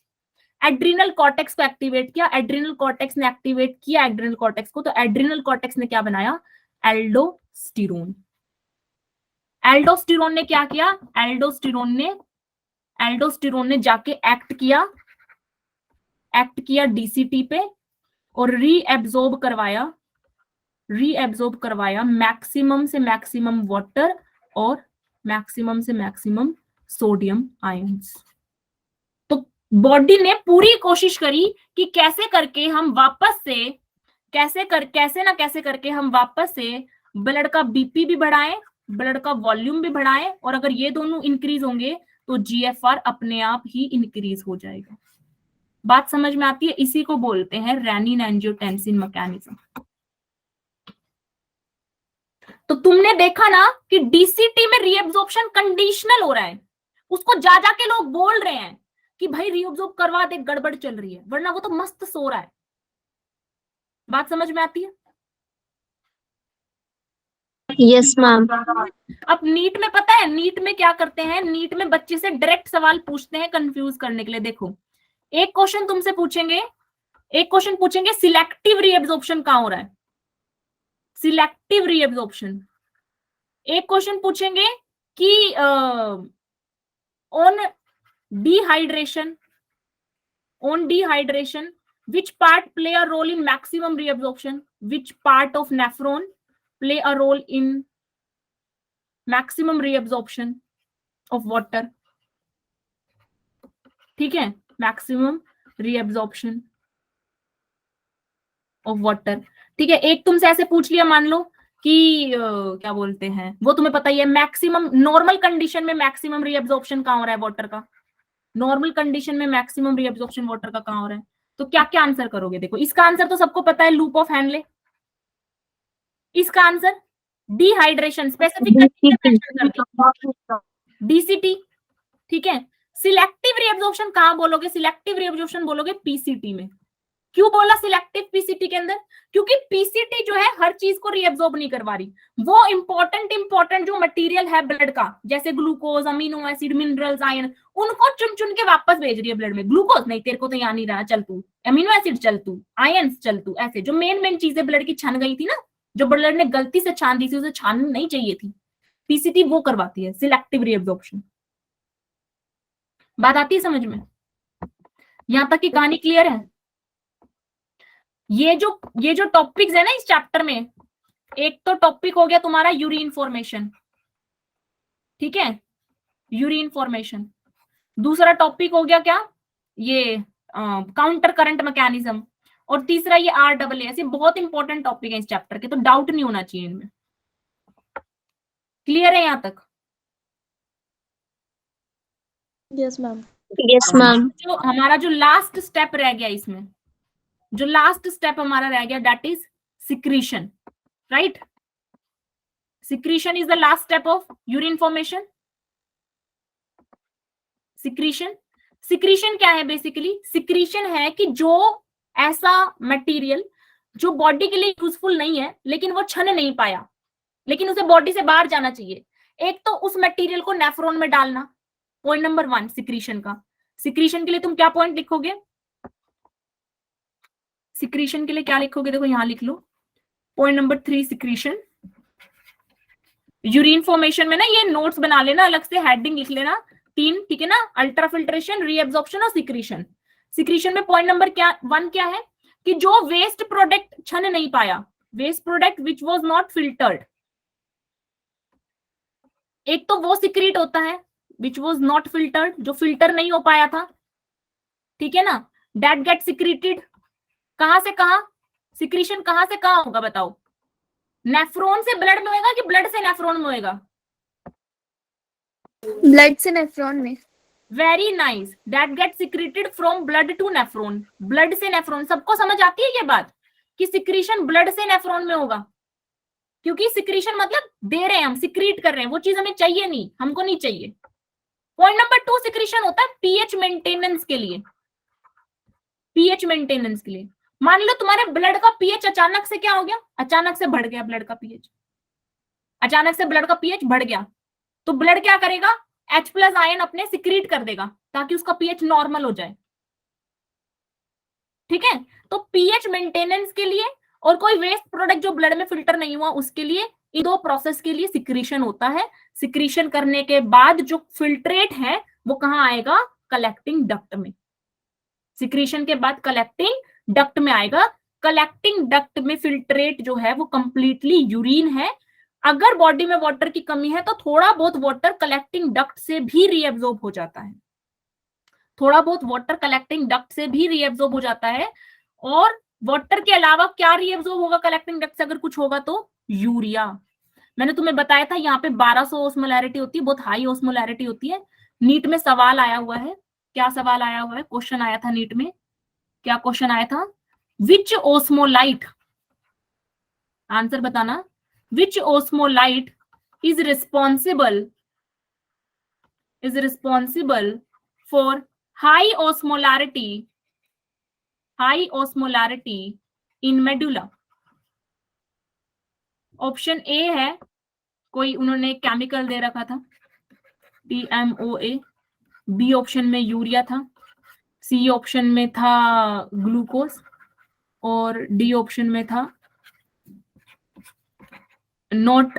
एड्रिनल कॉर्टेक्स को एक्टिवेट किया, एड्रिनल कॉर्टेक्स ने एक्टिवेट किया एड्रिनल कॉर्टेक्स को, तो एड्रिनल कॉर्टेक्स ने क्या बनाया, एल्डोस्टिरोन। एल्डोस्टिरोन ने क्या किया, एल्डोस्टिरोन ने जाके एक्ट किया डीसीटी पे और रीएब्जॉर्ब करवाया मैक्सिमम से मैक्सिमम वाटर और मैक्सिमम से मैक्सिमम सोडियम आयंस। तो बॉडी ने पूरी कोशिश करी कि कैसे करके हम वापस से कैसे करके हम वापस से ब्लड का बीपी भी बढ़ाएं, ब्लड का वॉल्यूम भी बढ़ाएं, और अगर ये दोनों इंक्रीज होंगे तो जीएफआर अपने आप ही इंक्रीज हो जाएगा। बात समझ में आती है? इसी को बोलते हैं रेनिन एंजियोटेंसिन मैकेनिज्म। तो तुमने देखा ना कि डीसीटी में रीअब्जॉर्प्शन कंडीशनल हो रहा है, उसको जा जाके लोग बोल रहे हैं कि भाई रीअब्जॉर्ब करवा दे, गड़बड़ चल रही है, वरना वो तो मस्त सो रहा है। बात समझ में आती है?
Yes ma'am.
अब नीट में पता है, नीट में क्या करते हैं, नीट में बच्चे से डायरेक्ट सवाल पूछते हैं कंफ्यूज करने के लिए। देखो एक क्वेश्चन तुमसे पूछेंगे, सिलेक्टिव रीअब्जॉर्प्शन कहां हो रहा है, सिलेक्टिव रीअब्जॉर्प्शन। एक क्वेश्चन पूछेंगे कि on dehydration which part play a role in maximum reabsorption, which part of nephron play a role in maximum reabsorption of water, ठीक है, मैक्सिमम reabsorption of water, ठीक है। एक तुमसे ऐसे पूछ लिया, मान लो कि क्या बोलते हैं, वो तुम्हें पता ही है, मैक्सिमम नॉर्मल कंडीशन में मैक्सिमम रीअब्जॉर्प्शन कहां हो रहा है वाटर का, नॉर्मल कंडीशन में मैक्सिमम रीअब्जॉर्प्शन वाटर का कहां हो रहा है, तो क्या क्या आंसर करोगे? देखो इसका आंसर तो सबको पता है, लूप ऑफ हैनले। इसका आंसर डिहाइड्रेशन, स्पेसिफिक डीसीटी, ठीक है। सिलेक्टिव रीअब्जॉर्प्शन कहां बोलोगे, सिलेक्टिव रीअब्जॉर्प्शन बोलोगे पीसीटी में। क्यों बोला सिलेक्टिव पीसीटी के अंदर? क्योंकि पीसीटी जो है हर चीज को रीअब्जॉर्ब नहीं करवा रही, वो इंपॉर्टेंट जो मटेरियल है ब्लड का, जैसे glucose, amino acid, minerals, iron, उनको चुन चुन के वापस भेज रही है ब्लड में। ग्लूकोज नहीं, तेरे को तो यहाँ नहीं रहा, चल तू, अमीनो एसिड चल तू, आयन चल तू, ऐसे जो मेन चीजें ब्लड की छन गई थी ना, जो ब्लड ने गलती से छान दी थी, उसे छाननी नहीं चाहिए थी, पीसीटी वो करवाती है, सिलेक्टिव रीअब्जॉर्प्शन। बात आती है समझ में? यहां तक की कहानी क्लियर है? ये जो टॉपिक्स है ना इस चैप्टर में, एक तो टॉपिक हो गया तुम्हारा यूरिन फॉर्मेशन, ठीक है, यूरिन फॉर्मेशन। दूसरा टॉपिक हो गया क्या, ये काउंटर करंट मैकेनिज्म, और तीसरा ये RAA। ऐसे बहुत इंपॉर्टेंट टॉपिक है इस चैप्टर के, तो डाउट नहीं होना चाहिए इनमें। क्लियर है यहां तक?
Yes ma'am. Yes ma'am.
जो हमारा जो लास्ट स्टेप रह गया इसमें, जो लास्ट स्टेप हमारा रह गया, that is secretion, right? Secretion is the last step of urine formation. Secretion क्या है बेसिकली? सिक्रीशन है कि जो ऐसा मटेरियल जो बॉडी के लिए यूजफुल नहीं है, लेकिन वो छन नहीं पाया, लेकिन उसे बॉडी से बाहर जाना चाहिए, एक तो उस मटेरियल को नेफ्रॉन में डालना, पॉइंट नंबर 1 सिक्रीशन का। सिक्रीशन के लिए तुम क्या पॉइंट लिखोगे? सिक्रीशन के लिए क्या लिखोगे? देखो यहां लिख लो, point number 3 secretion. Urine formation में ना ये नोट्स बना लेना, अलग से हेडिंग लिख लेना 3, ठीक है ना, अल्ट्राफिल्ट्रेशन, रीअब्जॉर्प्शन और सिक्रीशन। सिक्रीशन में पॉइंट नंबर 1 क्या है कि जो वेस्ट प्रोडक्ट छन नहीं पाया, waste product which was not filtered, एक तो वो सिक्रीट होता है विच वॉज नॉट फिल्टर्ड, जो फिल्टर नहीं हो पाया था, ठीक है ना, दैट गेट सिक्रीटेड। कहां से कहां? सिक्रीशन कहां से कहां होगा बताओ? नेफ्रॉन से ब्लड में होगा कि ब्लड से नेफ्रॉन में होगा?
ब्लड से नेफ्रॉन में।
Very nice, that get secreted from blood to nephron, blood से नेफ्रॉन। सबको समझ आती है ये बात कि सिक्रीशन ब्लड से नेफ्रॉन में होगा? क्योंकि सिक्रीशन मतलब दे रहे हैं हम, सिक्रीट कर रहे हैं, वो चीज हमें चाहिए नहीं, हमको नहीं चाहिए। पॉइंट नंबर 2 सिक्रीशन होता है पीएच मेंटेनेंस के लिए, पीएच मेंटेनेंस के लिए। मान लो तुम्हारे ब्लड का पीएच अचानक से क्या हो गया, अचानक से बढ़ गया ब्लड का पीएच, अचानक से ब्लड का पीएच बढ़ गया, तो ब्लड क्या करेगा, H+ आयन अपने सिक्रीट कर देगा ताकि उसका पीएच नॉर्मल हो जाए। ठीक है। तो पीएच मेंटेनेंस के लिए और कोई वेस्ट प्रोडक्ट जो ब्लड में फिल्टर नहीं हुआ उसके लिए, इन दो प्रोसेस के लिए सिक्रीशन होता है। सिक्रीशन करने के बाद जो फिल्ट्रेट है वो कहाँ आएगा? कलेक्टिंग डक्ट में। सिक्रीशन के बाद कलेक्टिंग डक्ट में आएगा। कलेक्टिंग डक्ट में फिल्ट्रेट जो है वो कंप्लीटली यूरिन है। अगर बॉडी में वाटर की कमी है तो थोड़ा बहुत वाटर कलेक्टिंग डक्ट से भी रीएब्जॉर्ब हो जाता है, थोड़ा बहुत वाटर कलेक्टिंग डक्ट से भी रीएब्जॉर्ब हो जाता है। और वाटर के अलावा क्या रीएब्जॉर्ब होगा कलेक्टिंग डक्ट से? अगर कुछ होगा तो यूरिया। मैंने तुम्हें बताया था यहाँ पे 1200 ओस्मोलैरिटी होती है, बहुत हाई ओस्मोलैरिटी होती है। नीट में सवाल आया हुआ है, क्या सवाल आया हुआ है? क्वेश्चन आया था नीट में, क्या क्वेश्चन आया था? विच ओस्मोलाइट, आंसर बताना, which osmolyte is responsible for high osmolarity in medulla? Option A है, कोई उन्होंने केमिकल दे रखा था TMOA, बी ऑप्शन में यूरिया था, सी ऑप्शन में था ग्लूकोज और डी ऑप्शन में था not,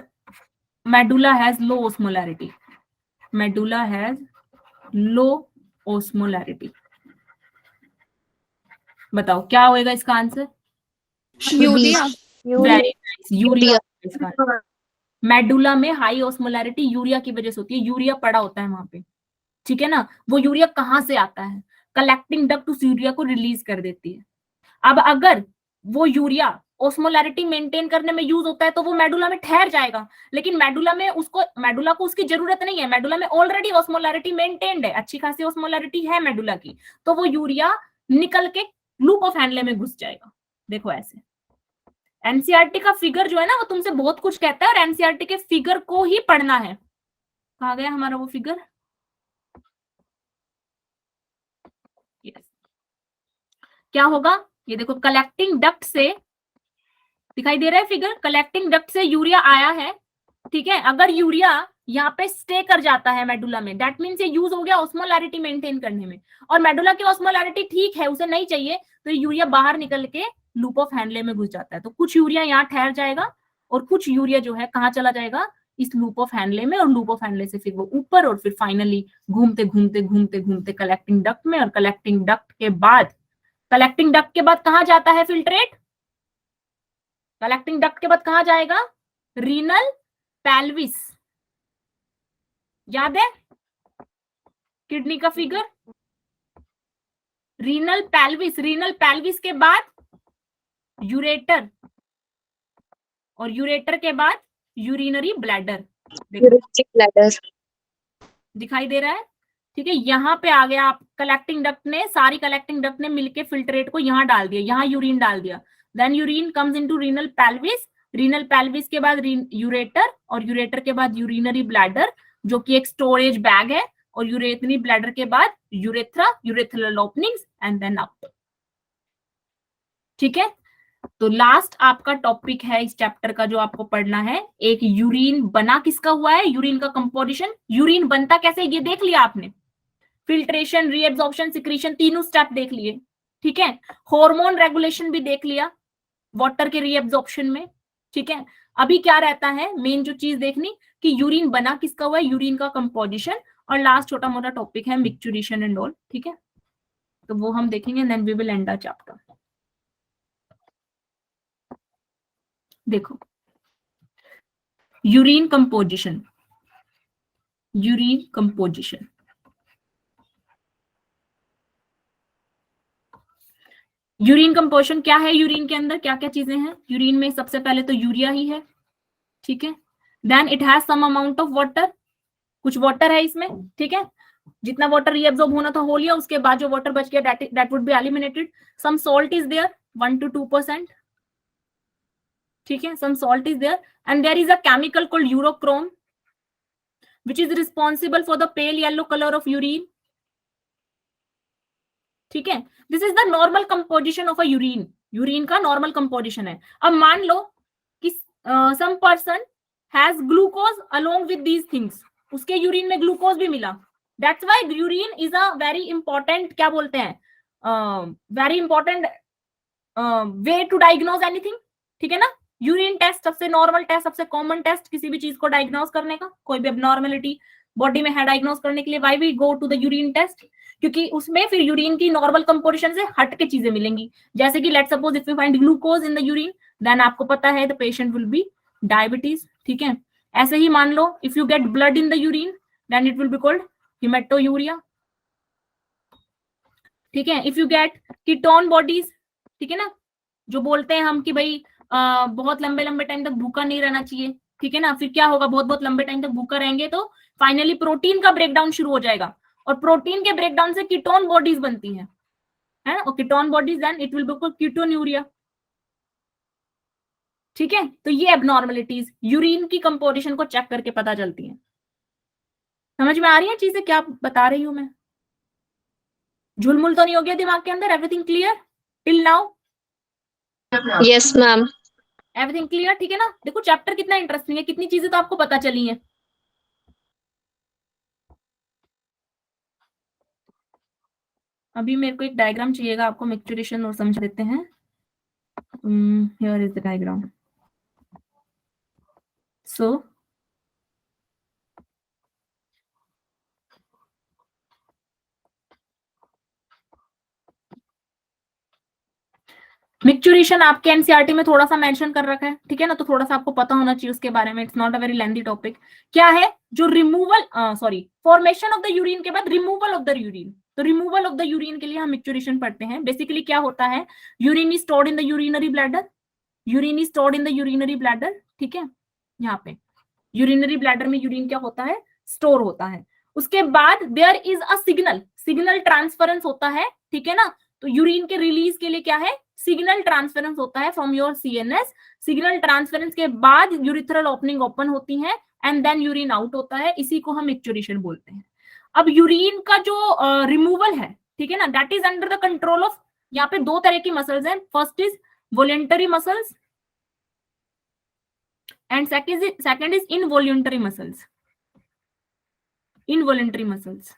medulla has low osmolarity, medulla has low osmolarity। बताओ क्या होएगा इसका answer?
Urea.
Very nice, urea. Medulla में हाई ऑस्मोलैरिटी यूरिया की वजह से होती है, यूरिया पड़ा होता है वहां पे, ठीक है ना। वो यूरिया कहां से आता है? कलेक्टिंग डक्ट उस यूरिया को रिलीज कर देती है। अब अगर वो यूरिया ऑस्मोलैरिटी मेंटेन करने में यूज होता है तो वो मेडुला में ठहर जाएगा, लेकिन मेडुला को उसकी जरूरत नहीं है, मेडुला में ऑलरेडी ऑस्मोलैरिटी मेंटेन्ड है, अच्छी खासी ऑस्मोलैरिटी है मेडुला की, तो वो यूरिया निकल के लूप ऑफ हैंडले में घुस जाएगा। देखो ऐसे एनसीईआरटी का फिगर जो है ना वो तुमसे बहुत कुछ कहता है और एनसीईआरटी के फिगर को ही पढ़ना है। कहा गया हमारा वो फिगर? यस, क्या होगा? ये देखो कलेक्टिंग डक्ट से, दिखाई दे रहा है फिगर, कलेक्टिंग डक्ट से यूरिया आया है, ठीक है। अगर यूरिया यहाँ पे स्टे कर जाता है मेडुला में, दैट मीन्स ये यूज हो गया ऑस्मोलैरिटी मेंटेन करने में, और मेडुला की ऑस्मोलैरिटी ठीक है, उसे नहीं चाहिए, तो यूरिया बाहर निकल के लूप ऑफ हैंडले में घुस जाता है। तो कुछ यूरिया यहाँ ठहर जाएगा और कुछ यूरिया जो है कहाँ चला जाएगा? इस लूप ऑफ हैंडले में, और लूप ऑफ हैंडले से फिर वो ऊपर, और फिर फाइनली घूमते घूमते घूमते घूमते कलेक्टिंग डक्ट में, और कलेक्टिंग डक्ट के बाद कहाँ जाता है फिल्ट्रेट? कलेक्टिंग डक्ट के बाद कहाँ जाएगा? रीनल पेल्विस, याद है किडनी का फिगर? रीनल पेल्विस के बाद यूरेटर, और यूरेटर के बाद यूरिनरी ब्लैडर। दिखाई दे रहा है? ठीक है, यहाँ पे आ गया आप, कलेक्टिंग डक्ट ने, सारी कलेक्टिंग डक्ट ने मिलके फिल्ट्रेट को यहाँ डाल दिया, यहाँ यूरिन डाल दिया, then urine comes into renal pelvis के बाद यूरेटर, और यूरेटर के बाद यूरिनरी ब्लैडर जो कि एक स्टोरेज बैग है, और यूरेटरी ब्लैडर के बाद urethral openings and then out. ठीक है, तो लास्ट आपका टॉपिक है इस चैप्टर का जो आपको पढ़ना है, एक यूरिन बना किसका हुआ है, यूरिन का कंपोजिशन। यूरिन बनता कैसे ये देख लिया आपने, फिल्ट्रेशन, रीएब्जॉर्प्शन, सिक्रीशन, तीनों स्टेप देख लिए। ठीक है, हार्मोन रेगुलेशन भी देख लिया वाटर के रीएब्जॉर्प्शन में। ठीक है, अभी क्या रहता है मेन जो चीज देखनी कि यूरिन बना किसका हुआ है, यूरिन का कंपोजिशन, और लास्ट छोटा मोटा टॉपिक है मिक्सचुरेशन एंड ऑल। ठीक है, तो वो हम देखेंगे, then we will end the chapter. देखो urine composition, urine composition, urine composition क्या है, यूरिन के अंदर क्या क्या चीजें हैं। यूरिन में सबसे पहले तो यूरिया ही है, ठीक है, then it has some amount of water, कुछ वाटर है इसमें, ठीक है, जितना वाटर रीअब्सॉर्ब होना था हो लिया, उसके बाद जो वाटर बच गया that would be eliminated. Some salt is there 1 to 2%, ठीक है, some salt is there, and there is a chemical called urochrome which is responsible for the pale yellow color of urine. ठीक है, this is the normal composition of a urine, urine का नॉर्मल कंपोजिशन है। अब मान लो कि some person has glucose along with these things, उसके यूरिन में ग्लूकोज भी मिला, that's why urine is a very important, क्या बोलते हैं, very important way to diagnose anything, ठीक है ना। यूरिन टेस्ट सबसे नॉर्मल टेस्ट, सबसे कॉमन टेस्ट किसी भी चीज को डायग्नोज करने का, कोई भी एबनॉर्मेलिटी बॉडी में है डायग्नोज करने के लिए। Why we go to the urine test, क्योंकि उसमें फिर यूरिन की नॉर्मल कंपोजिशन से हट के चीजें मिलेंगी। जैसे कि let suppose if you find glucose in the urine, then आपको पता है the patient will be diabetes, ठीक है। ऐसे ही मान लो if you get blood in the urine, then it will be called haematuria, ठीक है। If you get ketone bodies, ठीक है ना, जो बोलते हैं हम कि भाई बहुत लंबे लंबे टाइम तक भूखा नहीं रहना चाहिए, ठीक है ना, फिर क्या होगा, बहुत बहुत लंबे टाइम तक भूखा रहेंगे तो फाइनली प्रोटीन का ब्रेकडाउन शुरू हो जाएगा, और प्रोटीन के ब्रेकडाउन से कीटोन बॉडीज बनती हैं, है ना, और ketone bodies then it will be called ketonuria, ठीक है। तो ये एबनॉर्मलिटीज यूरिन की कंपोजिशन को चेक करके पता चलती हैं। समझ में आ रही है चीजें क्या बता रही हूं मैं? झुलमुल तो नहीं हो गया दिमाग के अंदर? Everything clear till now?
Yes ma'am.
Everything clear, ठीक है ना। देखो चैप्टर कितना इंटरेस्टिंग है, कितनी चीजें तो आपको पता चली हैं। अभी मेरे को एक डायग्राम चाहिएगा, आपको मिक्सचुरेशन और समझ देते हैं। Here is the diagram. So micturition आपके एनसीईआरटी में थोड़ा सा मेंशन कर रखा है, ठीक है ना, तो थोड़ा सा आपको पता होना चाहिए उसके बारे में। It's not a very lengthy topic. क्या है जो removal, sorry, formation of the urine के बाद रिमूवल ऑफ द यूरिन। तो रिमूवल ऑफ द यूरिन के लिए हम मिक्सचुरेशन पढ़ते हैं। बेसिकली क्या होता है, urine is stored in the urinary bladder, urine is stored in the urinary bladder, ठीक है। यहाँ पे यूरिनरी ब्लैडर में यूरिन क्या होता है, स्टोर होता है। उसके बाद there is a signal, signal transference होता है, ठीक है ना। तो यूरिन के रिलीज के लिए क्या है, सिग्नल ट्रांसफरेंस होता है from your CNS. Signal transference के बाद यूरिथ्रल ओपनिंग ओपन होती है एंड देन यूरिन आउट होता है। इसी को हम मिक्सचुरेशन बोलते हैं। अब यूरिन का जो रिमूवल है, ठीक है ना, that is under the control of, यहाँ पे दो तरह की मसल्स हैं। First is voluntary muscles and second is involuntary muscles, involuntary muscles,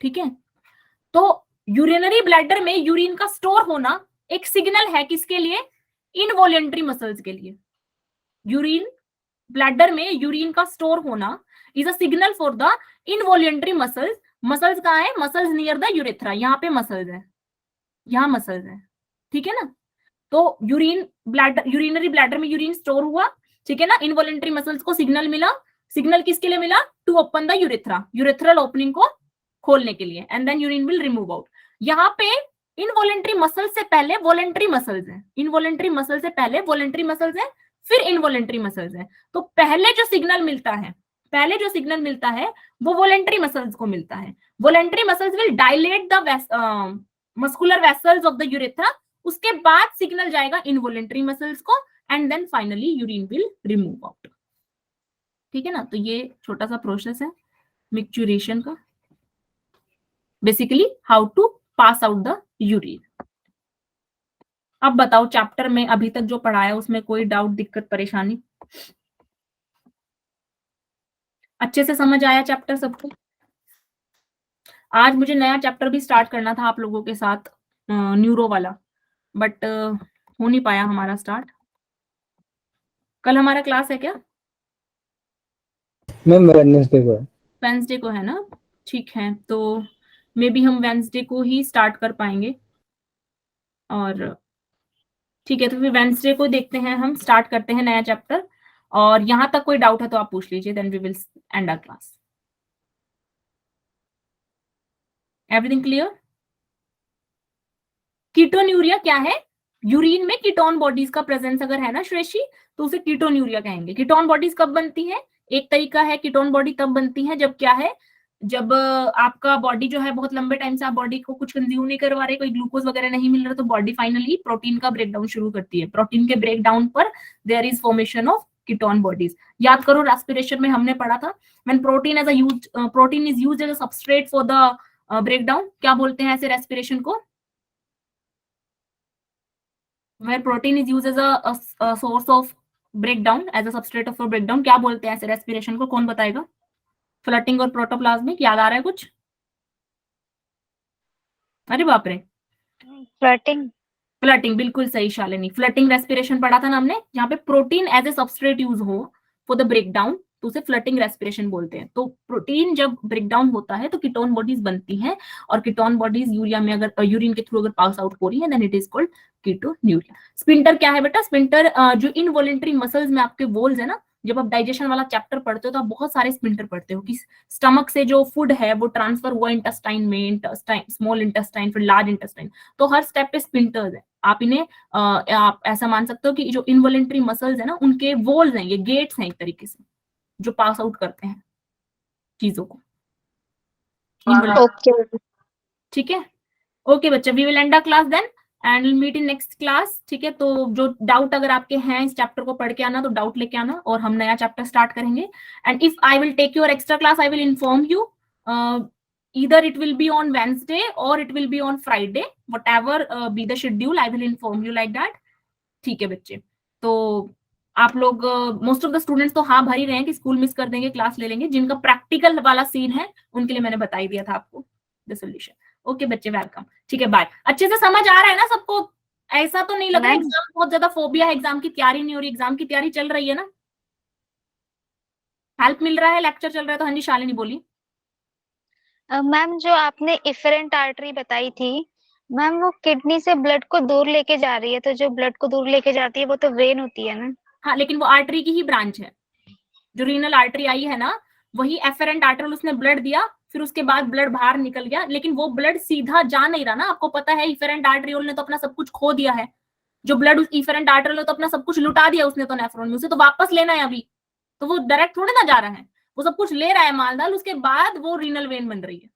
ठीक है। तो यूरिनरी ब्लैडर में यूरिन का स्टोर होना एक सिग्नल है, किसके लिए, इनवॉलेंटरी मसल्स के लिए। यूरिन ब्लैडर में यूरिन का स्टोर होना is a signal for the involuntary muscles. Muscles कहाँ है, मसल्स नियर द यूरेथ्रा, यहाँ पे मसल्स है, यहाँ मसल्स है, ठीक है ना। तो यूरिनरी ब्लैडर में यूरिन स्टोर हुआ, ठीक है ना, इनवॉलेंटरी मसल्स को सिग्नल मिला। सिग्नल किसके लिए मिला, to open the urethra, urethral opening को खोलने के लिए, and then urine will remove out. यहाँ पे इनवॉलेंटरी मसल से पहले वॉलेंटरी मसल्स हैं, इनवॉलेंटरी मसल से पहले वॉलेंटरी मसल्स हैं, फिर इनवॉलेंटरी मसल्स हैं। तो पहले जो सिग्नल मिलता है, पहले जो सिग्नल मिलता है वो वॉलेंटरी मसल्स को मिलता है। Voluntary muscles will dilate the muscular vessels of the urethra. उसके बाद सिग्नल जाएगा इनवॉलेंटरी मसल्स को and then finally urine will remove out, ठीक है ना। तो ये छोटा सा प्रोसेस है मिक्सचुरेशन का, basically how to pass out the urine. अब बताओ चैप्टर में अभी तक जो पढ़ाया उसमें कोई डाउट, दिक्कत, परेशानी? अच्छे से समझ आया चैप्टर सबको? आज मुझे नया चैप्टर भी स्टार्ट करना था आप लोगों के साथ, न्यूरो वाला, बट हो नहीं पाया हमारा स्टार्ट। कल हमारा क्लास है क्या?
मैम वेडनेसडे को है।
वेंसडे को है ना, ठीक है। तो मे बी हम वेंसडे को ही स्टार्ट कर पाएंगे, और ठीक है, तो फिर वेंसडे को देखते हैं, हम स्टार्ट करते हैं नया चैप्टर। और यहां तक कोई डाउट है तो आप पूछ लीजिए, then we will end our class. Everything clear? Ketonuria क्या है, यूरिन में कीटोन बॉडीज का प्रेजेंस अगर है ना श्रेष्ठी, तो उसे कीटोन्यूरिया कहेंगे। कीटोन बॉडीज कब बनती है, एक तरीका है कीटोन बॉडी तब बनती है जब क्या है, जब आपका बॉडी जो है बहुत लंबे टाइम से आप बॉडी को कुछ कंज्यूम नहीं करवा रहे, कोई ग्लूकोज वगैरह नहीं मिल रहा, तो बॉडी फाइनली प्रोटीन का ब्रेकडाउन शुरू करती है। प्रोटीन के ब्रेकडाउन पर there is formation of ketone bodies. याद करो रेस्पिरेशन में हमने पढ़ा था, when protein is used as a substrate for the breakdown, क्या बोलते हैं ऐसे रेस्पिरेशन को, where protein is used as a source of breakdown, as a substrate of breakdown, क्या बोलते हैं ऐसे रेस्पिरेशन को, कौन बताएगा? फ्लटिंग और प्रोटोप्लाज्मिक, याद आ रहा है कुछ? अरे बाप रे,
फ्लटिंग।
फ्लटिंग, बिल्कुल सही शालिनी, फ्लटिंग रेस्पिरेशन पढ़ा था ना हमने, जहाँ पे protein as a substrate use हो फॉर द ब्रेकडाउन, तो उसे फ्लटिंग रेस्पिरेशन बोलते हैं। तो प्रोटीन जब ब्रेकडाउन होता है तो कीटोन बॉडीज बनती हैं, और कीटोन बॉडीज यूरिया में अगर यूरिन के थ्रू अगर पास आउट हो रही है, then it is called ketonuria. Sphincter क्या है बेटा? स्पिंटर जो इनवॉलेंटरी मसल्स में आपके वॉल्स है ना, जब आप डाइजेशन वाला चैप्टर पढ़ते हो तो आप बहुत सारे स्पिंटर पढ़ते हो कि स्टमक से जो फूड है वो ट्रांसफर हुआ इंटेस्टाइन में, स्मॉल इंटेस्टाइन, फिर लार्ज इंटेस्टाइन, तो हर स्टेप पे स्पिंटर्स है। आप इन्हें आप ऐसा मान सकते हो कि जो इनवॉलेंटरी मसल्स है ना, उनके वॉल्स हैं, ये गेट्स हैं एक तरीके से, जो पास आउट करते हैं चीजों को।
Okay.
ठीक है, ओके बच्चे, we will end the class then and will meet in next class. ठीक है, तो जो डाउट अगर आपके हैं इस चैप्टर को पढ़ के आना, तो डाउट लेके आना और हम नया चैप्टर स्टार्ट करेंगे। And if I will take your extra class, I will inform you, either it will be on Wednesday or it will be on Friday, whatever be the schedule, I will inform you like that. ठीक है बच्चे, तो आप लोग मोस्ट ऑफ द स्टूडेंट्स तो हाँ भर ही रहे हैं कि स्कूल मिस कर देंगे, क्लास ले लेंगे। जिनका प्रैक्टिकल वाला सीन है उनके लिए मैंने बता ही दिया था आपको द सोल्यूशन। ओके बच्चे, वेलकम। ठीक है, बाय। अच्छे से समझ आ रहा है ना सबको? ऐसा तो नहीं लग रहा एग्जाम बहुत ज्यादा फोबिया है, एग्जाम की तैयारी नहीं हो रही? एग्जाम की तैयारी चल रही है ना, हेल्प मिल रहा है, लेक्चर चल रहा है तो? हाँ जी शालिनी बोली।
मैम जो आपने इफरेंट आर्टरी बताई थी मैम, वो किडनी से ब्लड को दूर लेके जा रही है, तो जो ब्लड को दूर लेके जाती है वो तो वेन होती है ना?
हाँ, लेकिन वो आर्टरी की ही ब्रांच है। जो रीनल आर्टरी आई है ना, वही एफरेंट आर्टरी, उसने ब्लड दिया, फिर उसके बाद ब्लड बाहर निकल गया, लेकिन वो ब्लड सीधा जा नहीं रहा ना। आपको पता है इफरेंट आर्टरियोल ने तो अपना सब कुछ खो दिया है। जो ब्लड उस इफरेंट आर्टरियोल ने तो अपना सब कुछ लुटा दिया उसने तो नेफ्रॉन में, उसे तो वापस लेना है अभी, तो वो डायरेक्ट थोड़ी ना जा रहा है, वो सब कुछ ले रहा है मालदाल, उसके बाद वो रीनल वेन बन रही है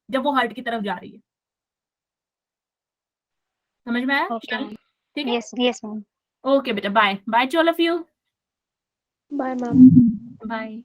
जब वो हार्ट की तरफ जा रही है। समझ में आया? ठीक है,
यस यस मैम।
ओके बेटा, bye bye to all of you.
Bye, ma'am.
Bye.